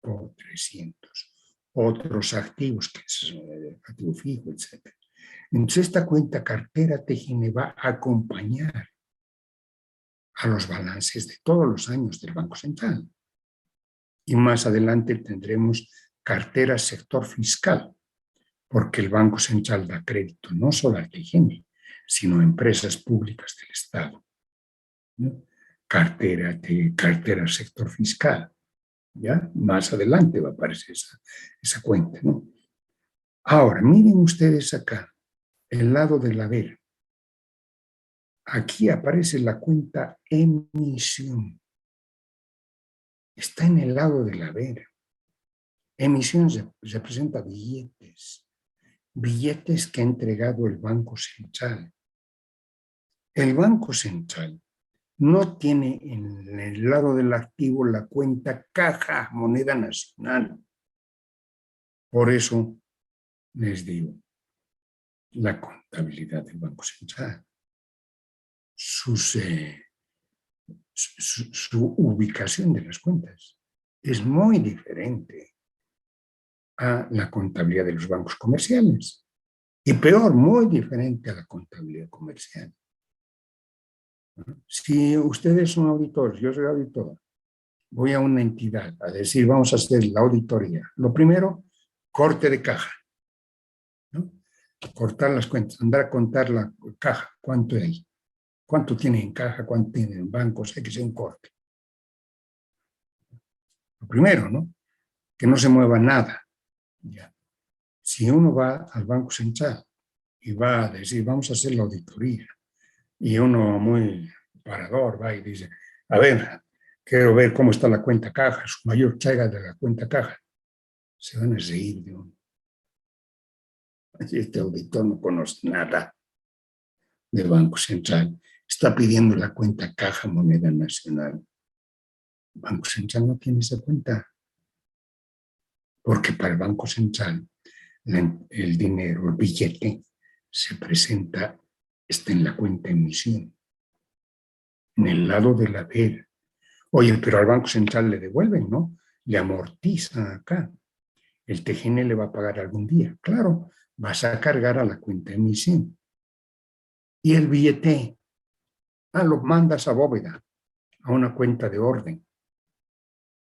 por 300. Otros activos, que es activo fijo, etc. Entonces, esta cuenta cartera TGN va a acompañar a los balances de todos los años del Banco Central. Y más adelante tendremos cartera sector fiscal, porque el Banco Central da crédito no solo al TGN, sino a empresas públicas del Estado. ¿No? Cartera sector fiscal. ¿Ya? Más adelante va a aparecer esa cuenta, ¿no? Ahora, miren ustedes acá, el lado del haber. Aquí aparece la cuenta emisión. Está en el lado del haber. Emisión representa billetes. Billetes que ha entregado el Banco Central. El Banco Central no tiene en el lado del activo la cuenta caja, moneda nacional. Por eso les digo, la contabilidad del Banco Central, su ubicación de las cuentas es muy diferente a la contabilidad de los bancos comerciales. Y peor, muy diferente a la contabilidad comercial. Si ustedes son auditores, yo soy auditor, voy a una entidad a decir, vamos a hacer la auditoría. Lo primero, corte de caja, ¿no? Cortar las cuentas, andar a contar la caja, cuánto hay, cuánto tiene en caja, cuánto tiene en bancos, hay que hacer un corte. Lo primero, ¿no? Que no se mueva nada. Ya. Si uno va al Banco Central y va a decir, vamos a hacer la auditoría, y uno muy parador va y dice, a ver, quiero ver cómo está la cuenta caja, su mayor chaga de la cuenta caja, se van a reír de uno. Este auditor no conoce nada del Banco Central, está pidiendo la cuenta caja moneda nacional. El Banco Central no tiene esa cuenta, porque para el Banco Central el dinero, el billete, se presenta, está en la cuenta emisión, en el lado del haber. Oye, pero al Banco Central le devuelven, ¿no? Le amortiza acá. El TGN le va a pagar algún día. Claro, vas a cargar a la cuenta de emisión. Y el billete, lo mandas a bóveda, a una cuenta de orden.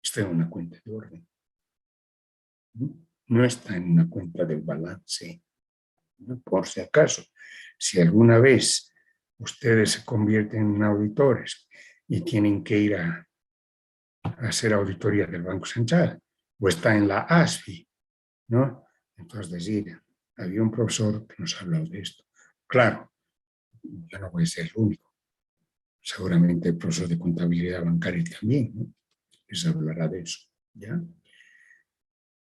Está en una cuenta de orden. No está en una cuenta de balance. ¿No? Por si acaso, si alguna vez ustedes se convierten en auditores y tienen que ir a hacer auditoría del Banco Central, o está en la ASFI, ¿no? Entonces decir, había un profesor que nos habló de esto. Claro, yo no voy a ser el único. Seguramente el profesor de contabilidad bancaria también, ¿no? Les hablará de eso, ¿ya?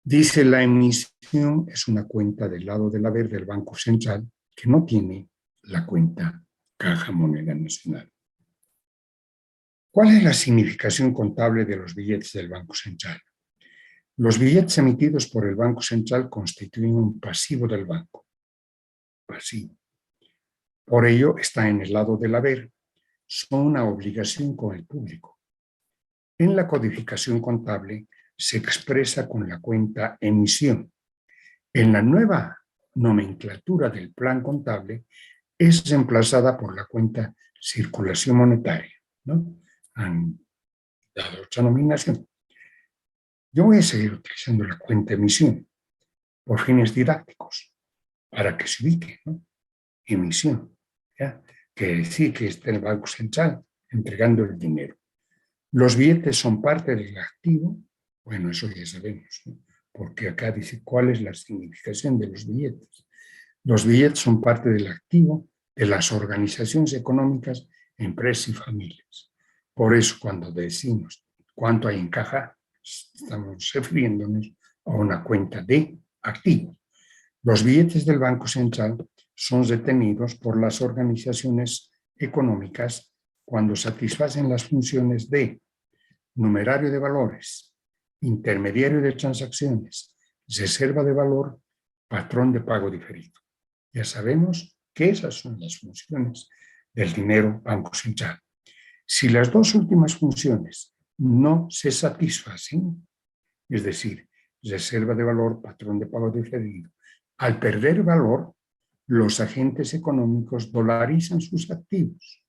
Dice, la emisión es una cuenta del lado del haber del Banco Central que no tiene la cuenta caja moneda nacional. ¿Cuál es la significación contable de los billetes del Banco Central? Los billetes emitidos por el Banco Central constituyen un pasivo del banco. Pasivo. Por ello, está en el lado del haber. Son una obligación con el público. En la codificación contable se expresa con la cuenta emisión. En la nueva nomenclatura del plan contable es reemplazada por la cuenta circulación monetaria, ¿no? Han dado otra nominación. Yo voy a seguir utilizando la cuenta emisión por fines didácticos, para que se ubique, ¿no? Emisión, ¿ya? Que decir que está el Banco Central entregando el dinero. Los billetes son parte del activo, bueno, eso ya sabemos, ¿no? Porque acá dice cuál es la significación de los billetes. Los billetes son parte del activo de las organizaciones económicas, empresas y familias. Por eso, cuando decimos cuánto hay en caja, estamos refiriéndonos a una cuenta de activos. Los billetes del Banco Central son retenidos por las organizaciones económicas cuando satisfacen las funciones de numerario de valores, intermediario de transacciones, reserva de valor, patrón de pago diferido. Ya sabemos que esas son las funciones del dinero Banco Central. Si las dos últimas funciones no se satisfacen, es decir, reserva de valor, patrón de pago diferido, al perder valor, los agentes económicos dolarizan sus activos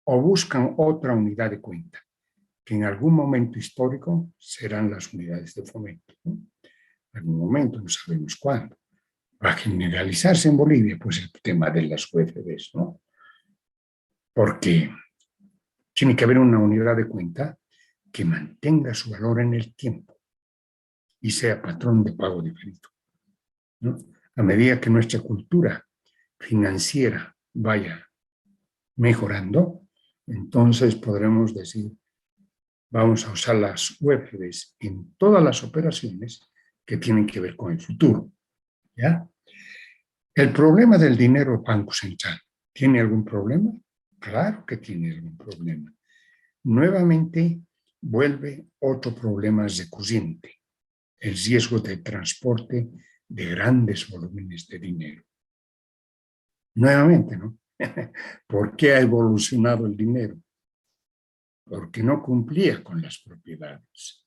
o buscan otra unidad de cuenta, que en algún momento histórico serán las unidades de fomento, ¿no? En algún momento, no sabemos cuándo. Va a generalizarse en Bolivia, pues el tema de las UFBs, ¿no? Porque tiene que haber una unidad de cuenta que mantenga su valor en el tiempo y sea patrón de pago diferido, ¿no? A medida que nuestra cultura financiera vaya mejorando, entonces podremos decir, vamos a usar las UFBs en todas las operaciones que tienen que ver con el futuro, ¿ya? El problema del dinero Banco Central, ¿tiene algún problema? Claro que tiene algún problema. Nuevamente vuelve otro problema recurrente, el riesgo de transporte de grandes volúmenes de dinero. Nuevamente, ¿no? ¿Por qué ha evolucionado el dinero? Porque no cumplía con las propiedades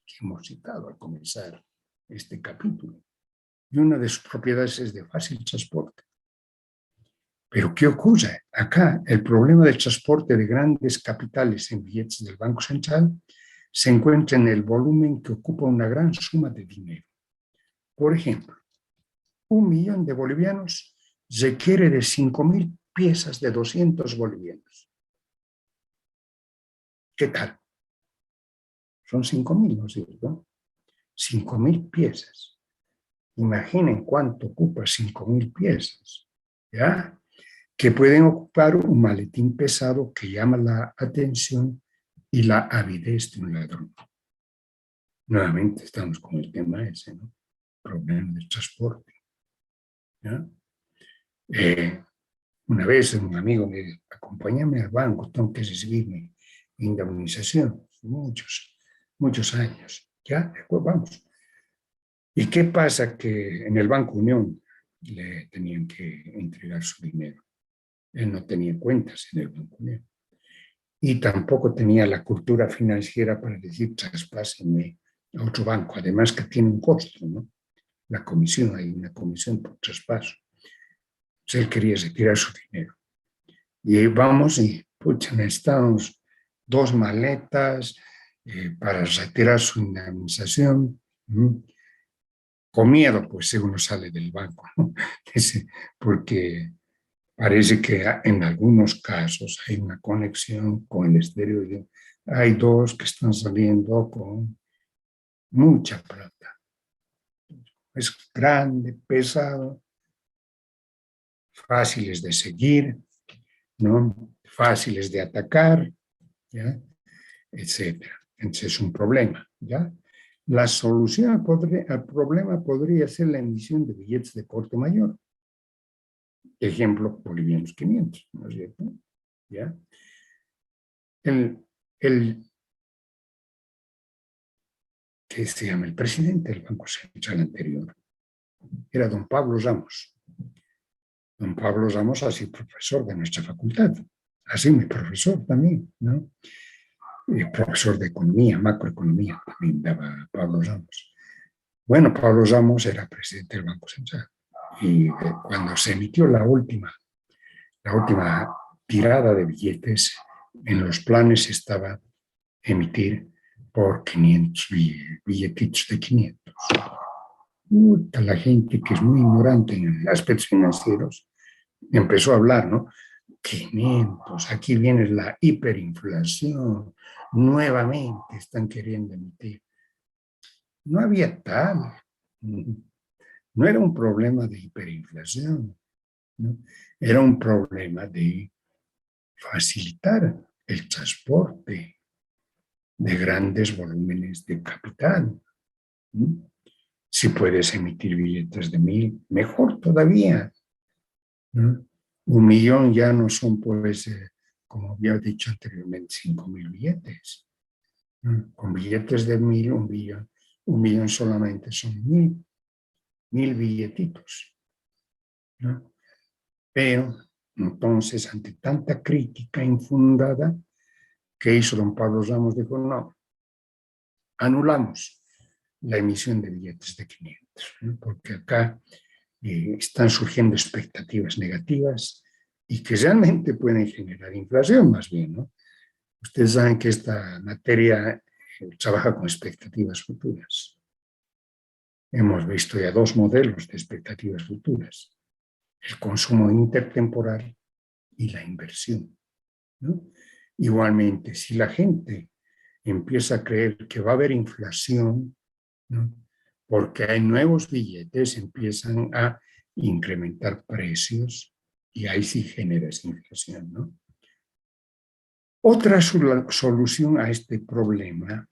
que hemos citado al comenzar este capítulo. Y una de sus propiedades es de fácil transporte. Pero ¿qué ocurre? Acá el problema del transporte de grandes capitales en billetes del Banco Central se encuentra en el volumen que ocupa una gran suma de dinero. Por ejemplo, 1.000.000 de bolivianos requiere de 5.000 piezas de 200 bolivianos. ¿Qué tal? Son 5.000, ¿no es cierto? 5.000 piezas. Imaginen cuánto ocupa 5.000 piezas, ¿ya? Que pueden ocupar un maletín pesado que llama la atención y la avidez de un ladrón. Nuevamente estamos con el tema ese, ¿no? Problema del transporte, ¿ya? Una vez un amigo me dijo, acompáñame al banco, tengo que recibir mi indemnización, muchos años, ¿ya? Pues vamos. ¿Y qué pasa? Que en el Banco Unión le tenían que entregar su dinero. Él no tenía cuentas en el Banco Unión. Y tampoco tenía la cultura financiera para decir, traspásenme a otro banco. Además que tiene un costo, ¿no? La comisión, hay una comisión por traspaso. Entonces él quería retirar su dinero. Y ahí vamos y, pucha, necesitamos 2 maletas para retirar su indemnización. Con miedo, pues, si uno sale del banco, ¿no? Porque parece que en algunos casos hay una conexión con el esteroide. Hay 2 que están saliendo con mucha plata. Es grande, pesado, fáciles de seguir, ¿no? Fáciles de atacar, ¿ya? Etcétera. Entonces es un problema, ¿ya? La solución al problema podría ser la emisión de billetes de corte mayor. Ejemplo, bolivianos 500, ¿no es cierto? ¿Ya? ¿Qué se llama? El presidente del Banco Central anterior era don Pablo Ramos. Don Pablo Ramos ha sido profesor de nuestra facultad, ha sido mi profesor también, ¿no? Y profesor de economía, macroeconomía, también daba Pablo Ramos. Bueno, Pablo Ramos era presidente del Banco Central y cuando se emitió la última tirada de billetes, en los planes estaba emitir por 500 billetitos de 500. La gente que es muy ignorante en aspectos financieros empezó a hablar, ¿no? 500, aquí viene la hiperinflación, nuevamente están queriendo emitir. No había tal, no era un problema de hiperinflación, ¿no? Era un problema de facilitar el transporte de grandes volúmenes de capital. Si puedes emitir billetes de 1.000, mejor todavía, ¿no? 1.000.000 ya no son, pues, como había dicho anteriormente, 5.000 billetes. Con billetes de 1.000, 1 millón solamente son 1.000 billetitos, ¿no? Pero entonces, ante tanta crítica infundada, ¿qué hizo don Pablo Ramos? Dijo, no, anulamos la emisión de billetes de 500, ¿no? Porque acá están surgiendo expectativas negativas y que realmente pueden generar inflación más bien, ¿no? Ustedes saben que esta materia trabaja con expectativas futuras. Hemos visto ya 2 modelos de expectativas futuras: el consumo intertemporal y la inversión, ¿no? Igualmente, si la gente empieza a creer que va a haber inflación, ¿no? Porque hay nuevos billetes, empiezan a incrementar precios y ahí sí genera esa inflación, ¿no? Otra solución a este problema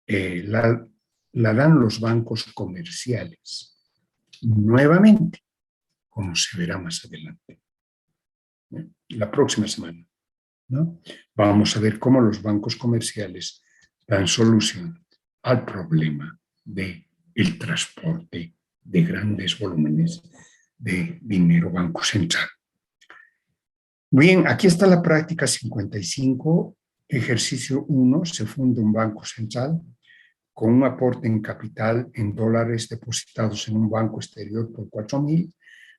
la dan los bancos comerciales, nuevamente, como se verá más adelante, la próxima semana, ¿no? Vamos a ver cómo los bancos comerciales dan solución al problema del transporte de grandes volúmenes de dinero Banco Central. Bien, aquí está la práctica 55, ejercicio 1, se funda un Banco Central con un aporte en capital en dólares depositados en un banco exterior por 4.000,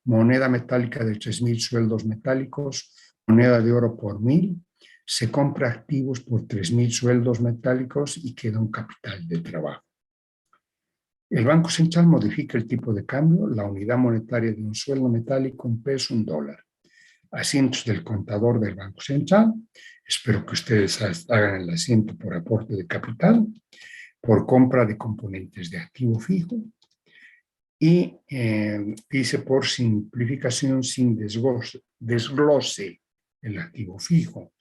moneda metálica de 3.000 sueldos metálicos, moneda de oro por 1.000, se compra activos por 3.000 sueldos metálicos y queda un capital de trabajo. El Banco Central modifica el tipo de cambio, la unidad monetaria de un sueldo metálico en peso, un dólar. Asientos del contador del Banco Central. Espero que ustedes hagan el asiento por aporte de capital, por compra de componentes de activo fijo y dice por simplificación sin desglose el activo fijo.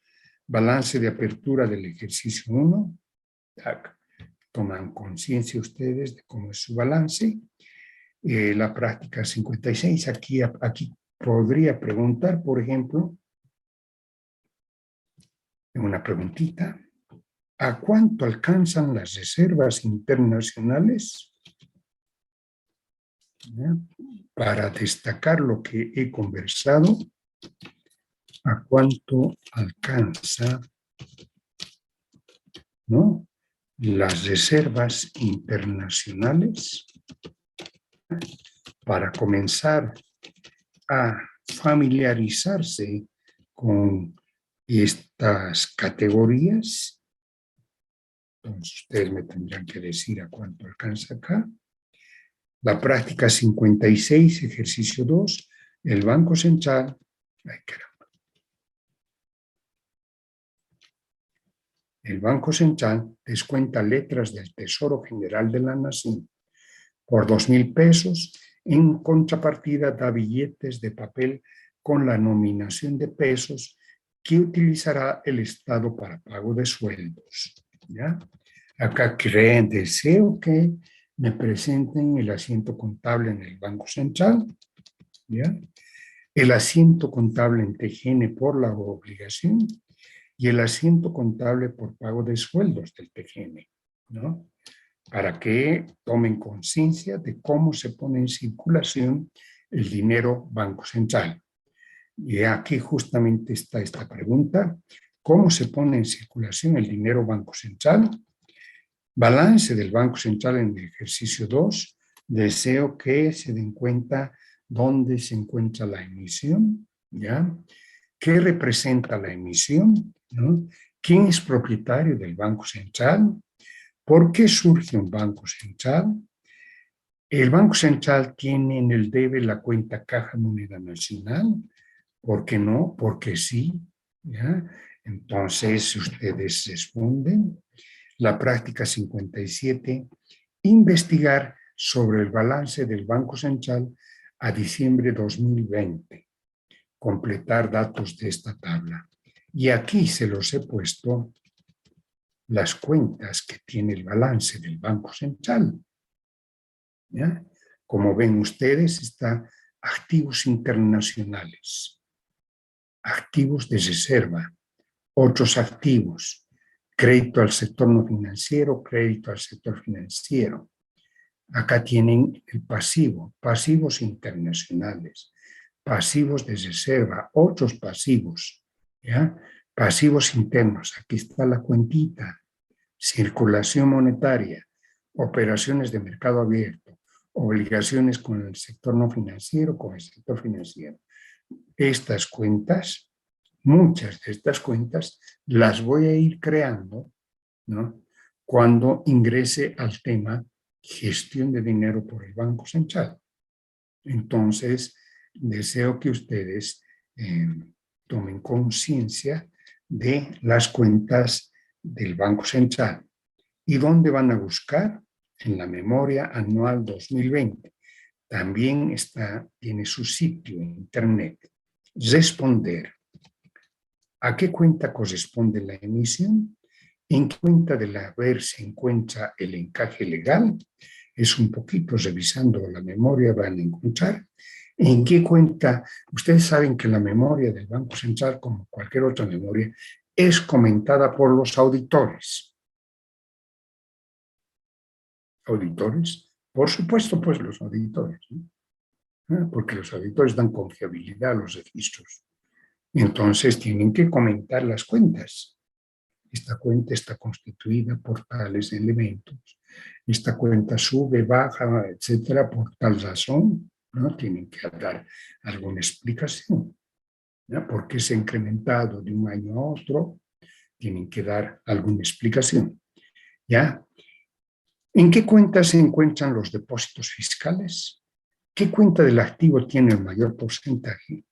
Balance de apertura del ejercicio 1. Toman conciencia ustedes de cómo es su balance. La práctica 56, aquí podría preguntar, por ejemplo, una preguntita: ¿a cuánto alcanzan las reservas internacionales? Para destacar lo que he conversado, ¿a cuánto alcanza, ¿no?, las reservas internacionales? Para comenzar a familiarizarse con estas categorías, entonces ustedes me tendrán que decir a cuánto alcanza acá. La práctica 56, ejercicio 2, el Banco Central, el Banco Central descuenta letras del Tesoro General de la Nación por 2.000 pesos, en contrapartida da billetes de papel con la nominación de pesos que utilizará el Estado para pago de sueldos, ¿ya? Acá deseo que me presenten el asiento contable en el Banco Central, ¿ya?, el asiento contable en TGN por la obligación y el asiento contable por pago de sueldos del TGN, ¿no?, para que tomen conciencia de cómo se pone en circulación el dinero Banco Central. Y aquí justamente está esta pregunta: ¿cómo se pone en circulación el dinero Banco Central? Balance del Banco Central en el ejercicio 2. Deseo que se den cuenta dónde se encuentra la emisión, ¿ya? ¿Qué representa la emisión, ¿no? ¿Quién es propietario del Banco Central? ¿Por qué surge un Banco Central? El Banco Central tiene en el debe la cuenta Caja Moneda Nacional. ¿Por qué no? Porque sí, ¿ya? Entonces ustedes responden. La práctica 57, investigar sobre el balance del Banco Central a diciembre de 2020. Completar datos de esta tabla. Y aquí se los he puesto las cuentas que tiene el balance del Banco Central, ¿ya? Como ven ustedes, está activos internacionales, activos de reserva, otros activos, crédito al sector no financiero, crédito al sector financiero. Acá tienen el pasivo, pasivos internacionales, pasivos de reserva, otros pasivos, ¿ya? Pasivos internos, aquí está la cuentita, circulación monetaria, operaciones de mercado abierto, obligaciones con el sector no financiero, con el sector financiero. Estas cuentas, muchas de estas cuentas, las voy a ir creando, ¿no? Cuando ingrese al tema gestión de dinero por el Banco Central. Entonces, deseo que ustedes tomen conciencia de las cuentas del Banco Central. ¿Y dónde van a buscar? En la memoria anual 2020. También tiene su sitio en internet. Responder. ¿A qué cuenta corresponde la emisión? ¿En qué cuenta del haber se encuentra el encaje legal? Es un poquito revisando la memoria, van a encontrar. ¿En qué cuenta? Ustedes saben que la memoria del Banco Central, como cualquier otra memoria, es comentada por los auditores. ¿Auditores? Por supuesto, pues los auditores, ¿no? Porque los auditores dan confiabilidad a los registros. Entonces tienen que comentar las cuentas. Esta cuenta está constituida por tales elementos. Esta cuenta sube, baja, etcétera, por tal razón, ¿no? Tienen que dar alguna explicación, ¿no? ¿Por qué se ha incrementado de un año a otro? Tienen que dar alguna explicación, ¿ya? ¿En qué cuenta se encuentran los depósitos fiscales? ¿Qué cuenta del activo tiene el mayor porcentaje?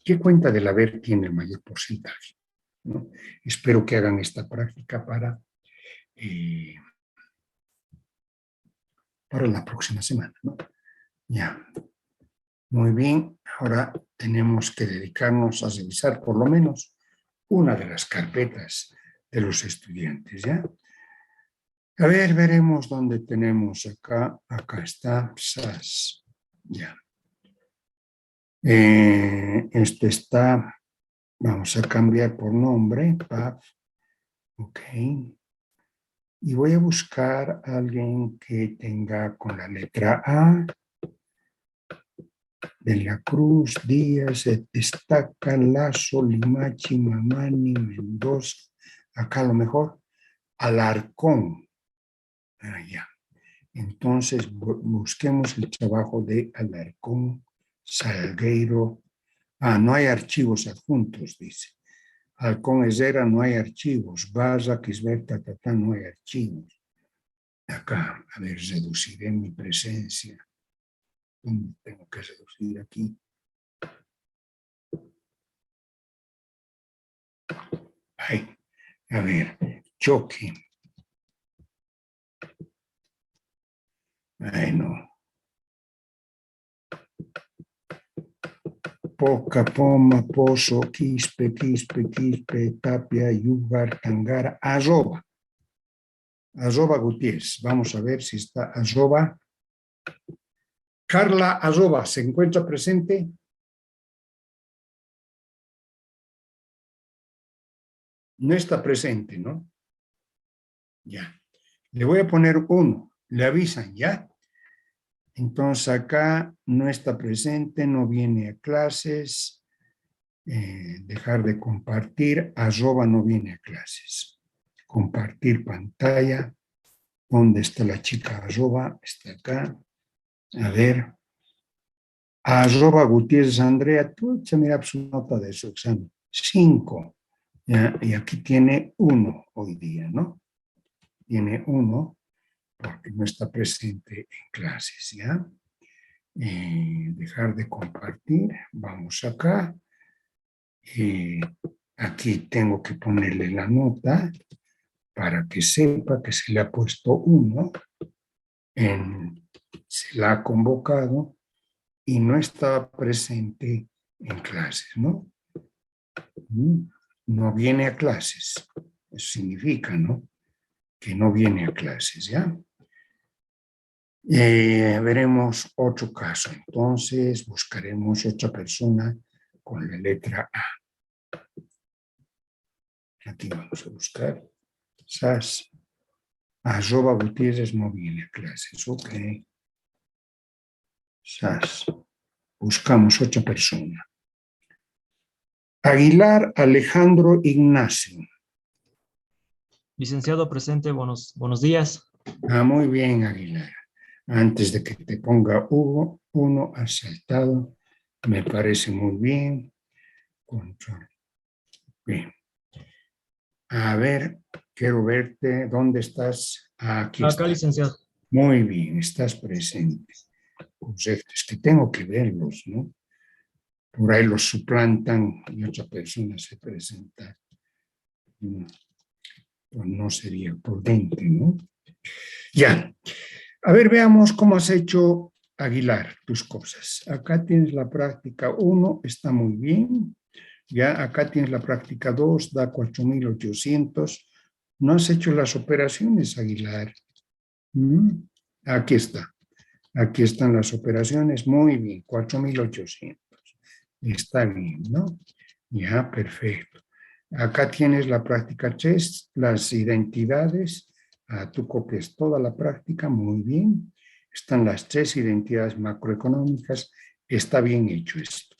¿Qué cuenta del haber tiene el mayor porcentaje? ¿No? Espero que hagan esta práctica para la próxima semana, ¿no? Ya. Muy bien, ahora tenemos que dedicarnos a revisar por lo menos una de las carpetas de los estudiantes, ¿ya? A ver, veremos dónde tenemos acá. Acá está SAS. Ya. Este está, vamos a cambiar por nombre, PAF. Ok. Y voy a buscar a alguien que tenga con la letra A, de la Cruz, Díaz, Estaca, Lazo, Limachi, Mamani, Mendoza, acá a lo mejor, Alarcón. Ya. Entonces busquemos el trabajo de Alarcón, Salgueiro. No hay archivos adjuntos, dice. Halcón Herrera, no hay archivos. Barra, Quisbert, Tatatá, no hay archivos. Acá, a ver, reduciré mi presencia. ¿Dónde tengo que reducir aquí? Ay, a ver, Choque. Ay, no. Poca, Poma, Pozo, Quispe, Tapia, Yugar, Tangara, Arroba. Arroba Gutiérrez. Vamos a ver si está Arroba. Carla Arroba, ¿se encuentra presente? No está presente, ¿no? Ya. Le voy a poner 1. Le avisan, ¿ya? Entonces acá no está presente, no viene a clases. Dejar de compartir, arroba no viene a clases. Compartir pantalla. ¿Dónde está la chica arroba? Está acá. A ver. Arroba Gutiérrez Andrea. Tú se mira su nota de su examen. 5. ¿Ya? Y aquí tiene 1 hoy día, ¿no? Tiene 1 porque no está presente en clases, ¿ya? Dejar de compartir. Vamos acá. Aquí tengo que ponerle la nota para que sepa que se le ha puesto 1, se la ha convocado y no estaba presente en clases, ¿no? No viene a clases. Eso significa, ¿no? Que no viene a clases, ¿ya? Veremos otro caso. Entonces, buscaremos otra persona con la letra A. Aquí vamos a buscar. SAS, @Gutierrez Mobile, clases, ok. SAS, buscamos 8 personas. Aguilar Alejandro Ignacio. Licenciado presente, buenos días. Muy bien, Aguilar. Antes de que te ponga Hugo, 1 has saltado. Me parece muy bien. Control. Bien. A ver, quiero verte. ¿Dónde estás? Aquí Acá, estás. licenciado. Muy bien, estás presente. Pues es que tengo que verlos, ¿no? Por ahí los suplantan y otra persona se presenta. Pues no sería prudente, ¿no? Ya. A ver, veamos cómo has hecho, Aguilar, tus cosas. Acá tienes la práctica 1, está muy bien. Ya acá tienes la práctica 2, da 4.800. No has hecho las operaciones, Aguilar. Aquí está. Aquí están las operaciones. Muy bien, 4.800. Está bien, ¿no? Ya, perfecto. Acá tienes la práctica 3, las identidades. Tú copias toda la práctica, muy bien. Están las 3 identidades macroeconómicas. Está bien hecho esto.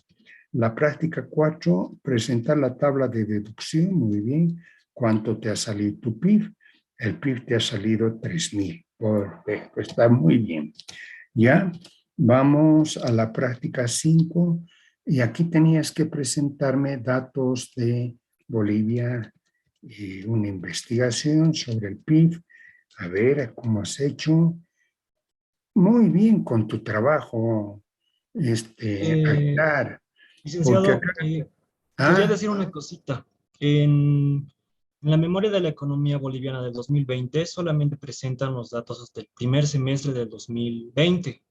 La práctica 4, presentar la tabla de deducción, muy bien. ¿Cuánto te ha salido tu PIB? El PIB te ha salido 3.000. Perfecto, está muy bien. Ya, vamos a la práctica 5 y aquí tenías que presentarme datos de Bolivia y una investigación sobre el PIB. A ver cómo has hecho. Muy bien con tu trabajo, Aguilar, porque Licenciado, acá, quería ah, decir una cosita. En la memoria de la economía boliviana del 2020 solamente presentan los datos hasta el primer semestre del 2020.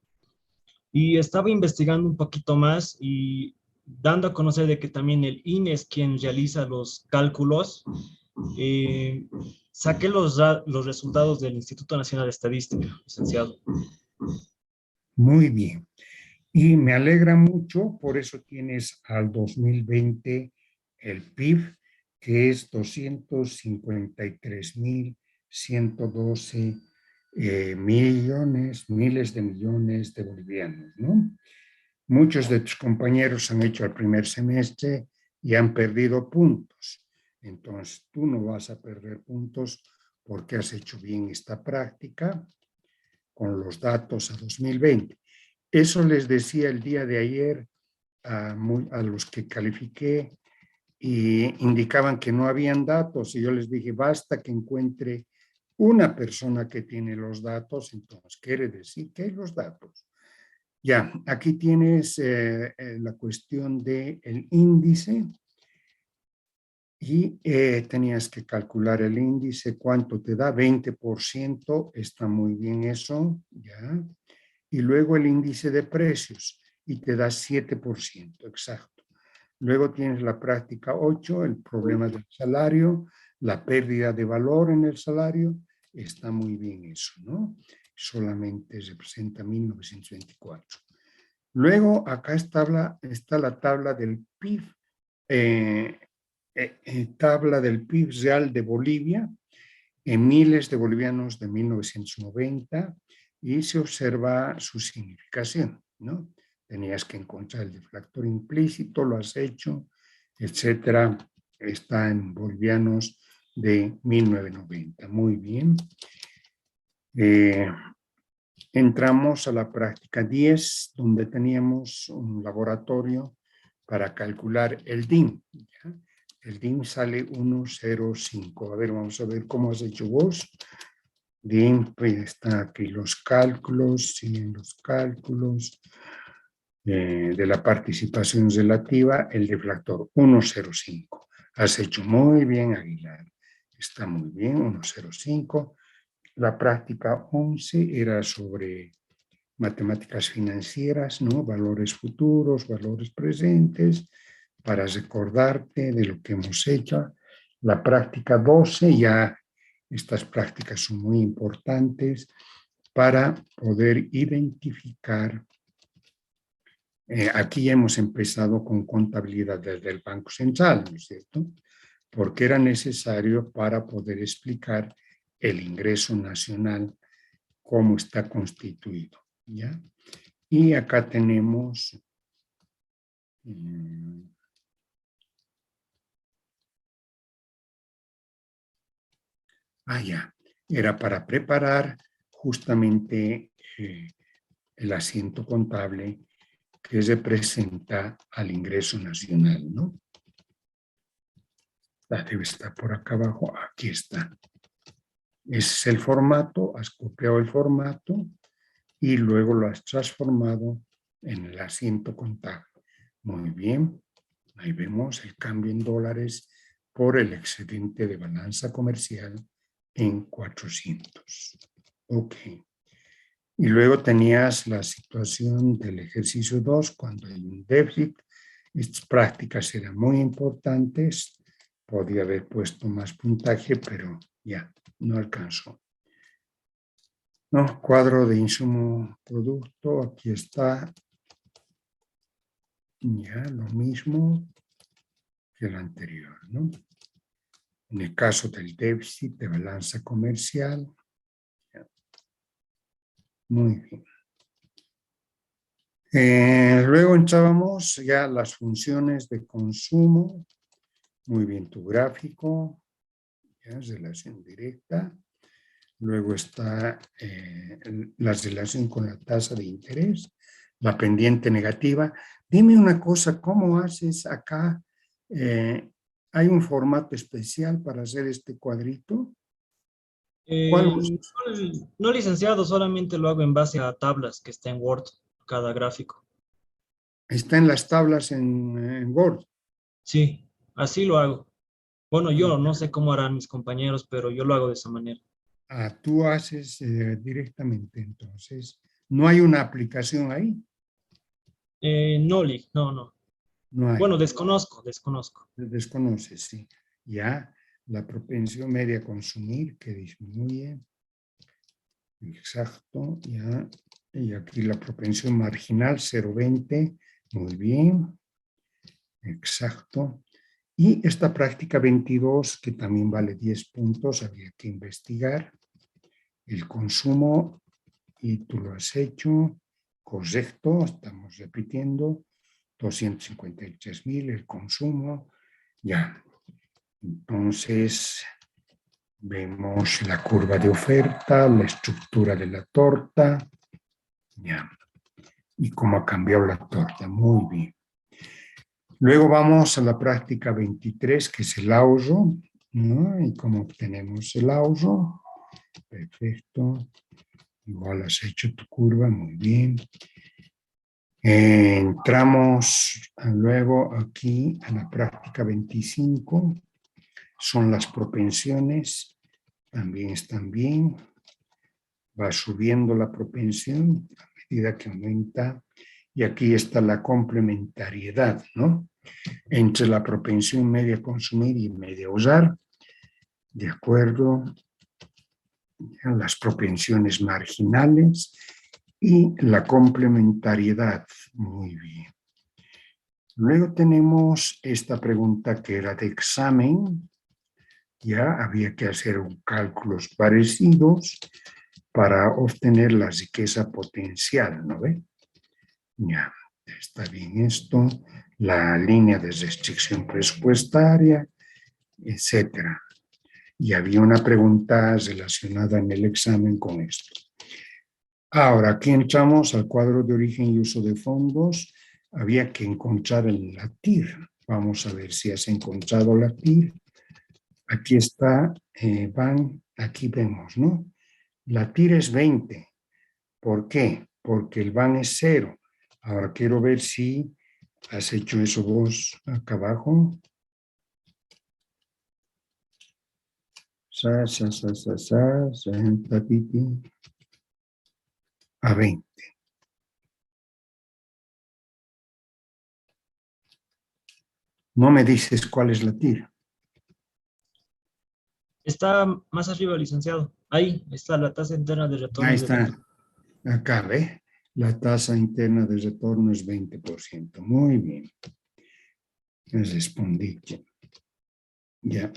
Y estaba investigando un poquito más y dando a conocer de que también el INE es quien realiza los cálculos. eh, Saqué los resultados del Instituto Nacional de Estadística, licenciado. muy bien. Y me alegra mucho, por eso tienes al 2020 el PIB, que es 253.112 millones, miles de millones de bolivianos, ¿no? Muchos de tus compañeros han hecho el primer semestre y han perdido puntos. Entonces, tú no vas a perder puntos porque has hecho bien esta práctica con los datos a 2020. Eso les decía el día de ayer a los que califiqué y indicaban que no habían datos y yo les dije, basta que encuentre una persona que tiene los datos, entonces quiere decir que hay los datos. Ya, aquí tienes la cuestión del índice y tenías que calcular el índice, cuánto te da, 20%, está muy bien eso, ya. Y luego el índice de precios y te da 7%, exacto. Luego tienes la práctica 8, el problema del salario, la pérdida de valor en el salario, está muy bien eso, ¿no? Solamente representa 1924. Luego acá está la tabla del PIB, tabla del PIB real de Bolivia, en miles de bolivianos de 1990 y se observa su significación, ¿no? Tenías que encontrar el deflactor implícito, lo has hecho, etcétera. Está en bolivianos de 1990. Muy bien. Entramos a la práctica 10, donde teníamos un laboratorio para calcular el DIN. ¿Ya? El DIN sale 1,05. A ver, vamos a ver cómo has hecho vos. DIN, pues están aquí los cálculos, siguen los cálculos de la participación relativa, el deflactor 1,05. Has hecho muy bien, Aguilar. Está muy bien, 1,05. La práctica 11 era sobre matemáticas financieras, ¿no? Valores futuros, valores presentes, para recordarte de lo que hemos hecho. La práctica 12, ya estas prácticas son muy importantes para poder identificar. Aquí hemos empezado con contabilidad desde el Banco Central, ¿no es cierto? porque era necesario para poder explicar el ingreso nacional, cómo está constituido, ¿ya? Y acá tenemos ya, era para preparar justamente el asiento contable que representa al ingreso nacional, ¿no? Debe estar por acá abajo, aquí está. Ese es el formato, has copiado el formato y luego lo has transformado en el asiento contable. Muy bien, ahí vemos el cambio en dólares por el excedente de balanza comercial en 400. Ok. Y luego tenías la situación del ejercicio 2, cuando hay un déficit. Estas prácticas eran muy importantes. Podía haber puesto más puntaje, pero ya, no alcanzó. No, cuadro de insumo producto, aquí está. Ya, lo mismo que el anterior, ¿no? En el caso del déficit de balanza comercial. Ya. Muy bien. Luego entrábamos ya a las funciones de consumo. Muy bien, tu gráfico, ya, relación directa. Luego está la relación con la tasa de interés, la pendiente negativa. Dime una cosa, ¿cómo haces acá? ¿Hay un formato especial para hacer este cuadrito? ¿Cuál usas? No, licenciado, solamente lo hago en base a tablas que está en Word, cada gráfico. Está en las tablas en Word. Sí, así lo hago. Bueno, yo no sé cómo harán mis compañeros, pero yo lo hago de esa manera. Tú haces directamente, entonces. ¿No hay una aplicación ahí? No. No hay. Bueno, desconozco. Desconoces, sí. Ya, la propensión media a consumir que disminuye. Exacto, ya. Y aquí la propensión marginal, 0,20. Muy bien. Exacto. Y esta práctica 22, que también vale 10 puntos, había que investigar. El consumo, y tú lo has hecho, correcto, estamos repitiendo, 253,000 el consumo, ya. Entonces, vemos la curva de oferta, la estructura de la torta, ya. Y cómo ha cambiado la torta, muy bien. Luego vamos a la práctica 23, que es el ahorro, ¿no? Y cómo obtenemos el ahorro. Perfecto. Igual has hecho tu curva, muy bien. Entramos luego aquí a la práctica 25. Son las propensiones. También están bien. Va subiendo la propensión a medida que aumenta. Y aquí está la complementariedad, ¿no? Entre la propensión media a consumir y media a usar. De acuerdo. Las propensiones marginales y la complementariedad. Muy bien. Luego tenemos esta pregunta que era de examen. Ya había que hacer cálculos parecidos para obtener la riqueza potencial, ¿no ve? Ya, está bien esto. La línea de restricción presupuestaria, etcétera. Y había una pregunta relacionada en el examen con esto. Ahora, aquí entramos al cuadro de origen y uso de fondos. Había que encontrar la TIR. Vamos a ver si has encontrado la TIR. Aquí está, aquí vemos, ¿no? La TIR es 20. ¿Por qué? Porque el VAN es 0. Ahora quiero ver si has hecho eso vos acá abajo. A 20. No me dices cuál es la TIR. Está más arriba, licenciado. Ahí está la tasa interna de retorno. Ahí está. Acá, ¿ve? La tasa interna de retorno es 20%. Muy bien. Respondí. Ya.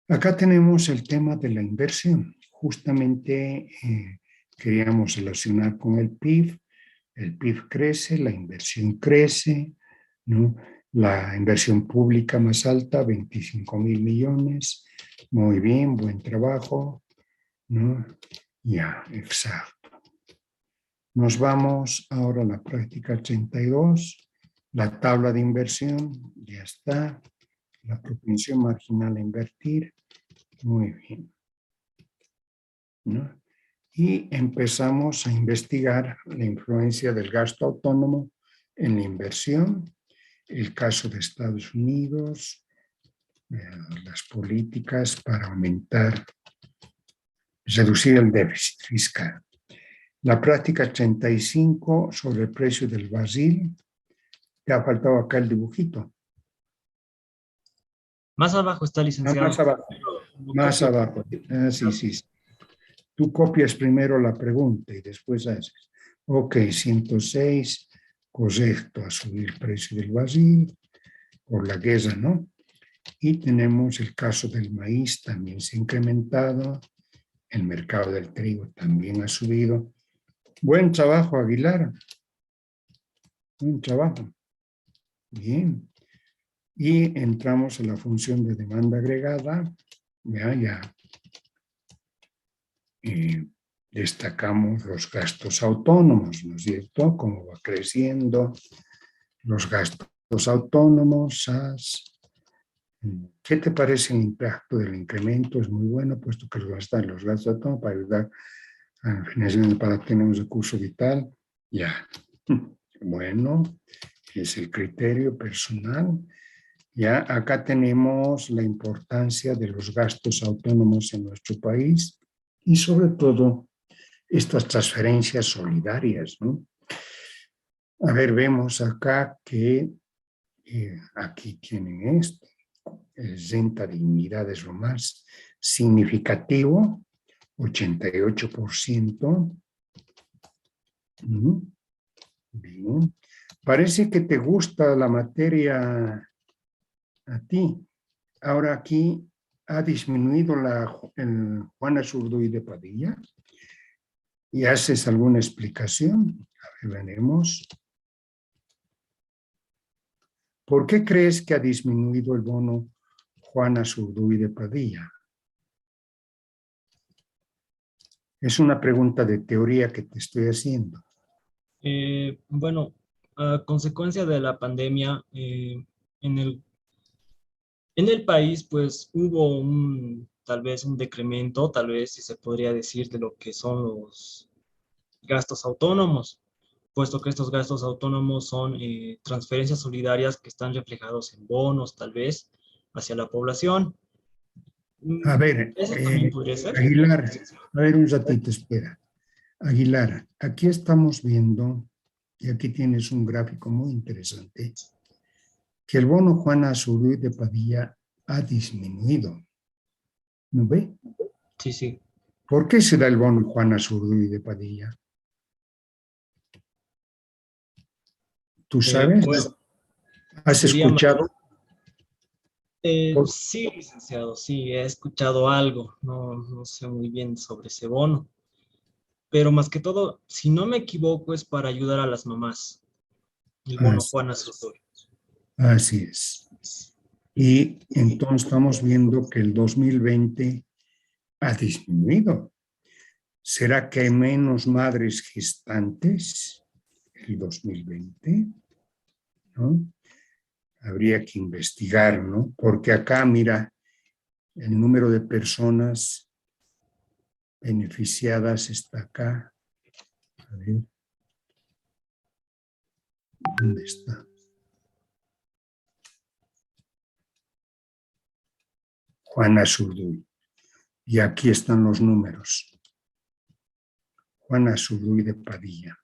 Acá tenemos el tema de la inversión. Justamente queríamos relacionar con el PIB. El PIB crece, la inversión crece, ¿no? La inversión pública más alta, 25.000 millones. Muy bien, buen trabajo, ¿no? Ya, exacto. Nos vamos ahora a la práctica 82. La tabla de inversión, ya está. La propensión marginal a invertir, muy bien, ¿no? Y empezamos a investigar la influencia del gasto autónomo en la inversión, el caso de Estados Unidos, las políticas para aumentar, reducir el déficit fiscal. La práctica 85 sobre el precio del barril. Te ha faltado acá el dibujito. Más abajo está, licenciado. Más abajo. Más abajo. Sí, sí. Tú copias primero la pregunta y después haces. Ok, 106, correcto, a subir el precio del barril por la guerra, ¿no? Y tenemos el caso del maíz, también se ha incrementado. El mercado del trigo también ha subido. Buen trabajo, Aguilar. Buen trabajo. Bien. Y entramos a la función de demanda agregada. Ya. Destacamos los gastos autónomos, ¿no es cierto? Cómo va creciendo los gastos autónomos. ¿Qué te parece el impacto del incremento? Es muy bueno, puesto que los gastos autónomos para ayudar a la financiación para tener un recurso vital. Ya. Bueno, es el criterio personal. Ya, acá tenemos la importancia de los gastos autónomos en nuestro país y sobre todo estas transferencias solidarias, ¿no? A ver, vemos acá que aquí tienen esto. Renta dignidad es lo más significativo, 88%. Bien. Parece que te gusta la materia a ti. Ahora aquí ha disminuido el Juana Zurduy de Padilla. ¿Y haces alguna explicación? A ver, veremos. ¿Por qué crees que ha disminuido el bono Juana Zurduy de Padilla? Es una pregunta de teoría que te estoy haciendo. Bueno, a consecuencia de la pandemia, en el país, pues hubo tal vez un decremento, tal vez si se podría decir, de lo que son los gastos autónomos, puesto que estos gastos autónomos son transferencias solidarias que están reflejados en bonos, tal vez, hacia la población. A ver, ¿Eso también podría ser? Aguilar, a ver un ratito, espera. Aguilar, aquí estamos viendo, y aquí tienes un gráfico muy interesante, que el bono Juana Zurduy de Padilla ha disminuido. ¿No ve? Sí, sí. ¿Por qué se da el bono Juana Zurduy de Padilla? ¿Tú sabes? Pues ¿Has sería más... escuchado? sí, licenciado, sí, he escuchado algo, no sé muy bien sobre ese bono, pero más que todo, si no me equivoco, es para ayudar a las mamás, el bono Juana Zurduy. Así es. Y entonces estamos viendo que el 2020 ha disminuido. ¿Será que hay menos madres gestantes el 2020? ¿No? Habría que investigar, ¿no? Porque acá, mira, el número de personas beneficiadas está acá. A ver, ¿dónde está? Juana Zurduy. Y aquí están los números. Juana Zurduy de Padilla.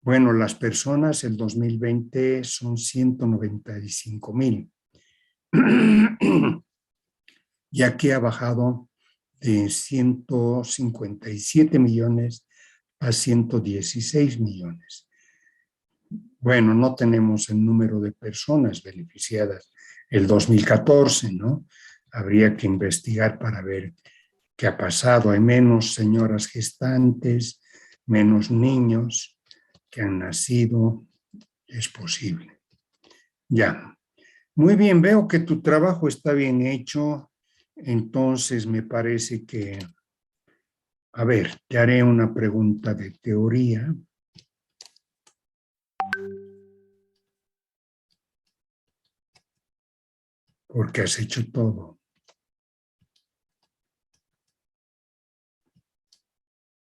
Bueno, las personas el 2020 son 195,000. Y aquí ha bajado de 157 millones a 116 millones. Bueno, no tenemos el número de personas beneficiadas el 2014, ¿no? Habría que investigar para ver qué ha pasado. Hay menos señoras gestantes, menos niños que han nacido. Es posible. Ya. Muy bien, veo que tu trabajo está bien hecho. Entonces me parece que, a ver, te haré una pregunta de teoría. Porque has hecho todo.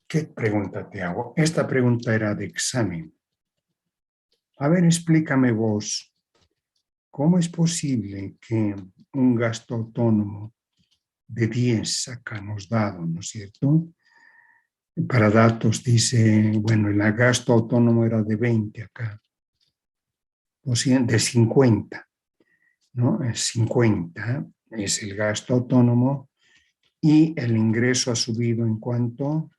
¿Qué pregunta te hago? Esta pregunta era de examen. A ver, explícame vos, ¿cómo es posible que un gasto autónomo de 10 acá nos dado, ¿no es cierto? Para datos dice, bueno, el gasto autónomo era de 20 acá, o sea, de 50, ¿no? 50 es el gasto autónomo y el ingreso ha subido en cuanto,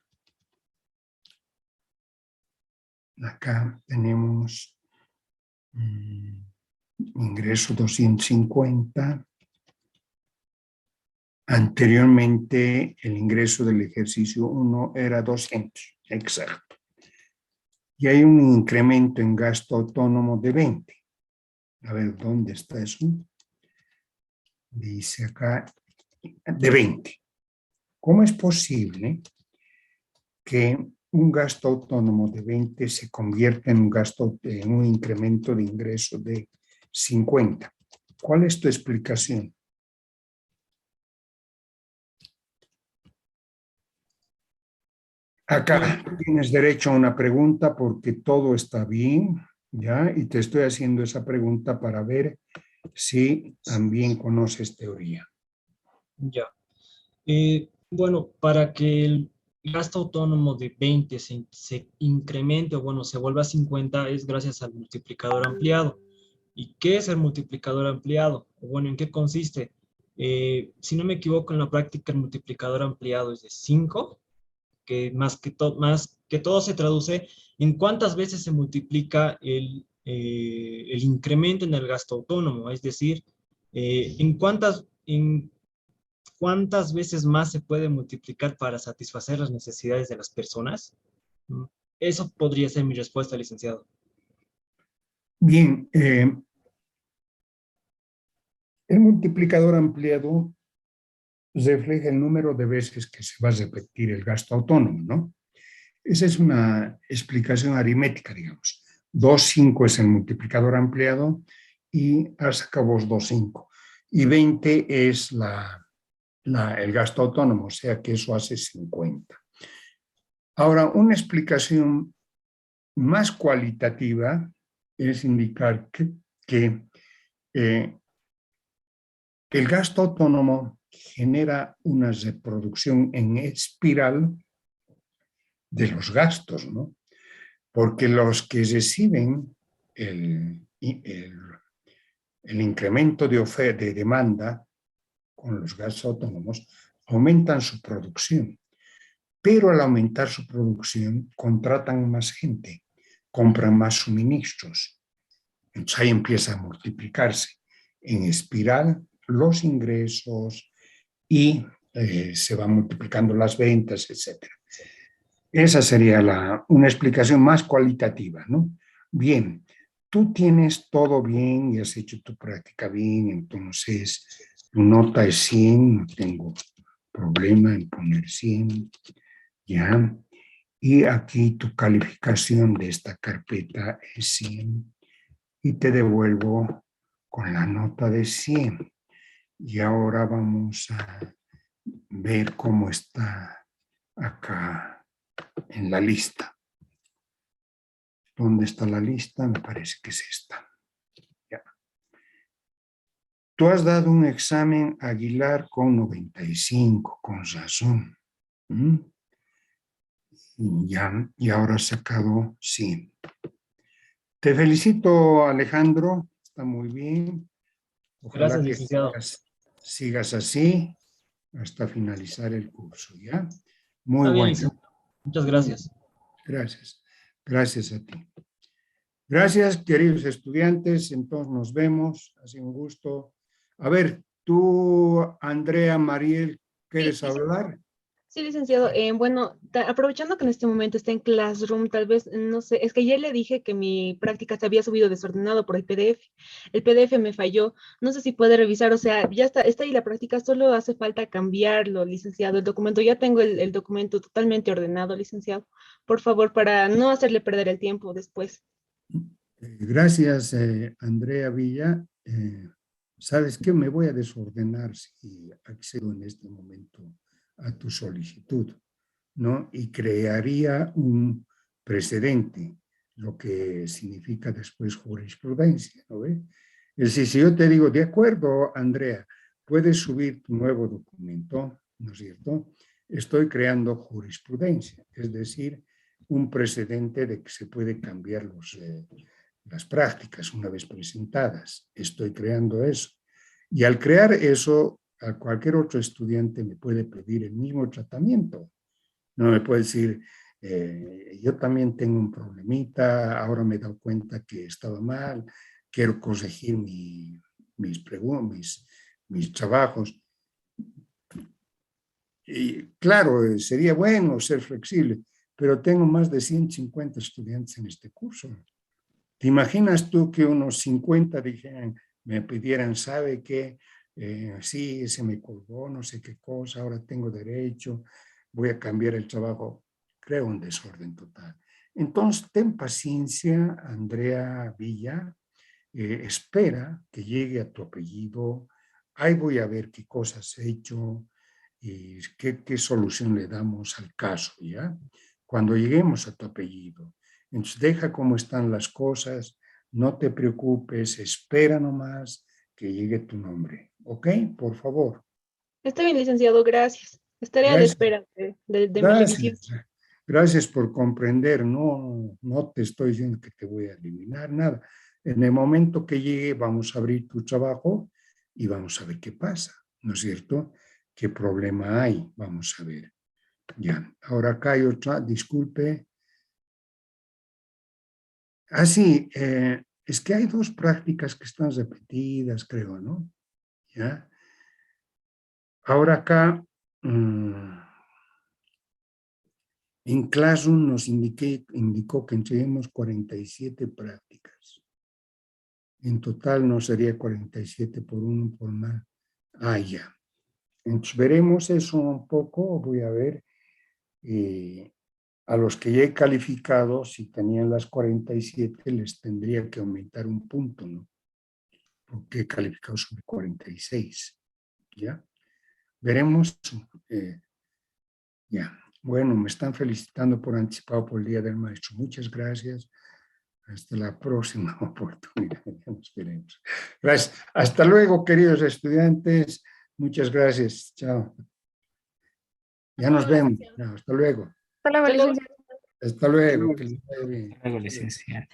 acá tenemos ingreso 250. Anteriormente el ingreso del ejercicio 1 era 200, exacto. Y hay un incremento en gasto autónomo de 20. A ver, ¿dónde está eso? Dice acá, de 20. ¿Cómo es posible que un gasto autónomo de 20 se convierta en un incremento de ingreso de 50? ¿Cuál es tu explicación? Acá tienes derecho a una pregunta porque todo está bien, ¿ya? Y te estoy haciendo esa pregunta para ver si también conoces teoría. Ya. Bueno, para que el gasto autónomo de 20 se incremente o bueno, se vuelva a 50 es gracias al multiplicador ampliado. ¿Y qué es el multiplicador ampliado? O bueno, ¿en qué consiste? Si no me equivoco, en la práctica el multiplicador ampliado es de 5, que más que todo se traduce en cuántas veces se multiplica el incremento en el gasto autónomo, es decir, en cuántas veces más se puede multiplicar para satisfacer las necesidades de las personas. Mm, Eso podría ser mi respuesta, licenciado. Bien, el multiplicador ampliado refleja el número de veces que se va a repetir el gasto autónomo, ¿no? Esa es una explicación aritmética, digamos. 2,5 es el multiplicador ampliado y sacado vos 2,5. Y 20 es el gasto autónomo, o sea que eso hace 50. Ahora, una explicación más cualitativa es indicar que el gasto autónomo genera una reproducción en espiral de los gastos, ¿no? Porque los que reciben el incremento de demanda con los gastos autónomos aumentan su producción, pero al aumentar su producción contratan más gente, compran más suministros. Entonces ahí empieza a multiplicarse en espiral los ingresos y se van multiplicando las ventas, etcétera. Esa sería una explicación más cualitativa, ¿no? Bien, tú tienes todo bien y has hecho tu práctica bien, entonces tu nota es 100, no tengo problema en poner 100, ¿ya? Y aquí tu calificación de esta carpeta es 100 y te devuelvo con la nota de 100. Y ahora vamos a ver cómo está acá en la lista. ¿Dónde está la lista? Me parece que es esta. Ya. Tú has dado un examen Aguilar con 95, con razón. Ya, y ahora has sacado 100. Te felicito, Alejandro. Está muy bien. Ojalá Gracias, que licenciado. sigas así hasta finalizar el curso, ¿ya? Muy Está bien, bueno. licenciado. Muchas Muy bien. gracias. Gracias. Gracias a ti. Gracias, queridos estudiantes. Entonces nos vemos. Ha sido un gusto A ver, tú, Andrea Mariel, ¿quieres Sí, hablar? sí, licenciado. Bueno, aprovechando que en este momento está en Classroom, tal vez, no sé, es que ayer le dije que mi práctica se había subido desordenado por el PDF. El PDF me falló. No sé si puede revisar, o sea, ya está ahí la práctica, solo hace falta cambiarlo, licenciado. El documento, ya tengo el documento totalmente ordenado, licenciado. Por favor, para no hacerle perder el tiempo después. Gracias, Andrea Villa. ¿Sabes qué? Me voy a desordenar si accedo en este momento a tu solicitud, ¿no? Y crearía un precedente, lo que significa después jurisprudencia, ¿no ve? Es decir, si yo te digo, de acuerdo, Andrea, puedes subir tu nuevo documento, ¿no es cierto? Estoy creando jurisprudencia, es decir, un precedente de que se puede cambiar las prácticas una vez presentadas. Estoy creando eso. Y al crear eso, a cualquier otro estudiante me puede pedir el mismo tratamiento. No me puede decir, yo también tengo un problemita, ahora me he dado cuenta que estaba mal, quiero corregir mis trabajos. Y claro, sería bueno ser flexible, pero tengo más de 150 estudiantes en este curso. ¿Te imaginas tú que unos 50 dijeran, me pidieran, ¿sabe qué? Sí, se me colgó, no sé qué cosa, ahora tengo derecho, voy a cambiar el trabajo. Creo un desorden total. Entonces, ten paciencia, Andrea Villa, espera que llegue a tu apellido, ahí voy a ver qué cosas he hecho y qué solución le damos al caso, ¿ya? Cuando lleguemos a tu apellido. Entonces, deja cómo están las cosas, no te preocupes, espera nomás que llegue tu nombre, ¿ok? Por favor. Está bien, licenciado, gracias. Estaré a la Gracias, espera de mi revisión. gracias. Gracias por comprender, no te estoy diciendo que te voy a eliminar, nada. En el momento que llegue vamos a abrir tu trabajo y vamos a ver qué pasa, ¿no es cierto? ¿Qué problema hay? Vamos a ver. Ya, ahora acá hay otra, disculpe. Ah, sí, es que hay dos prácticas que están repetidas, creo, ¿no? Ya. Ahora acá, en Classroom nos indicó que entreguemos 47 prácticas. En total no sería 47 por uno por más. Ah, ya. Entonces veremos eso un poco. Voy a ver a los que ya he calificado, si tenían las 47, les tendría que aumentar un punto, ¿no? Porque he calificado sobre 46. ¿Ya? Veremos. Ya. Bueno, me están felicitando por anticipado por el Día del Maestro. Muchas gracias. Hasta la próxima oportunidad. Ya nos veremos. Gracias. Hasta luego, queridos estudiantes. Muchas gracias. Chao. Ya nos vemos. Chao. Hasta luego. Hasta luego, licenciado. Hasta luego. Que les vaya bien. Luego, licenciado.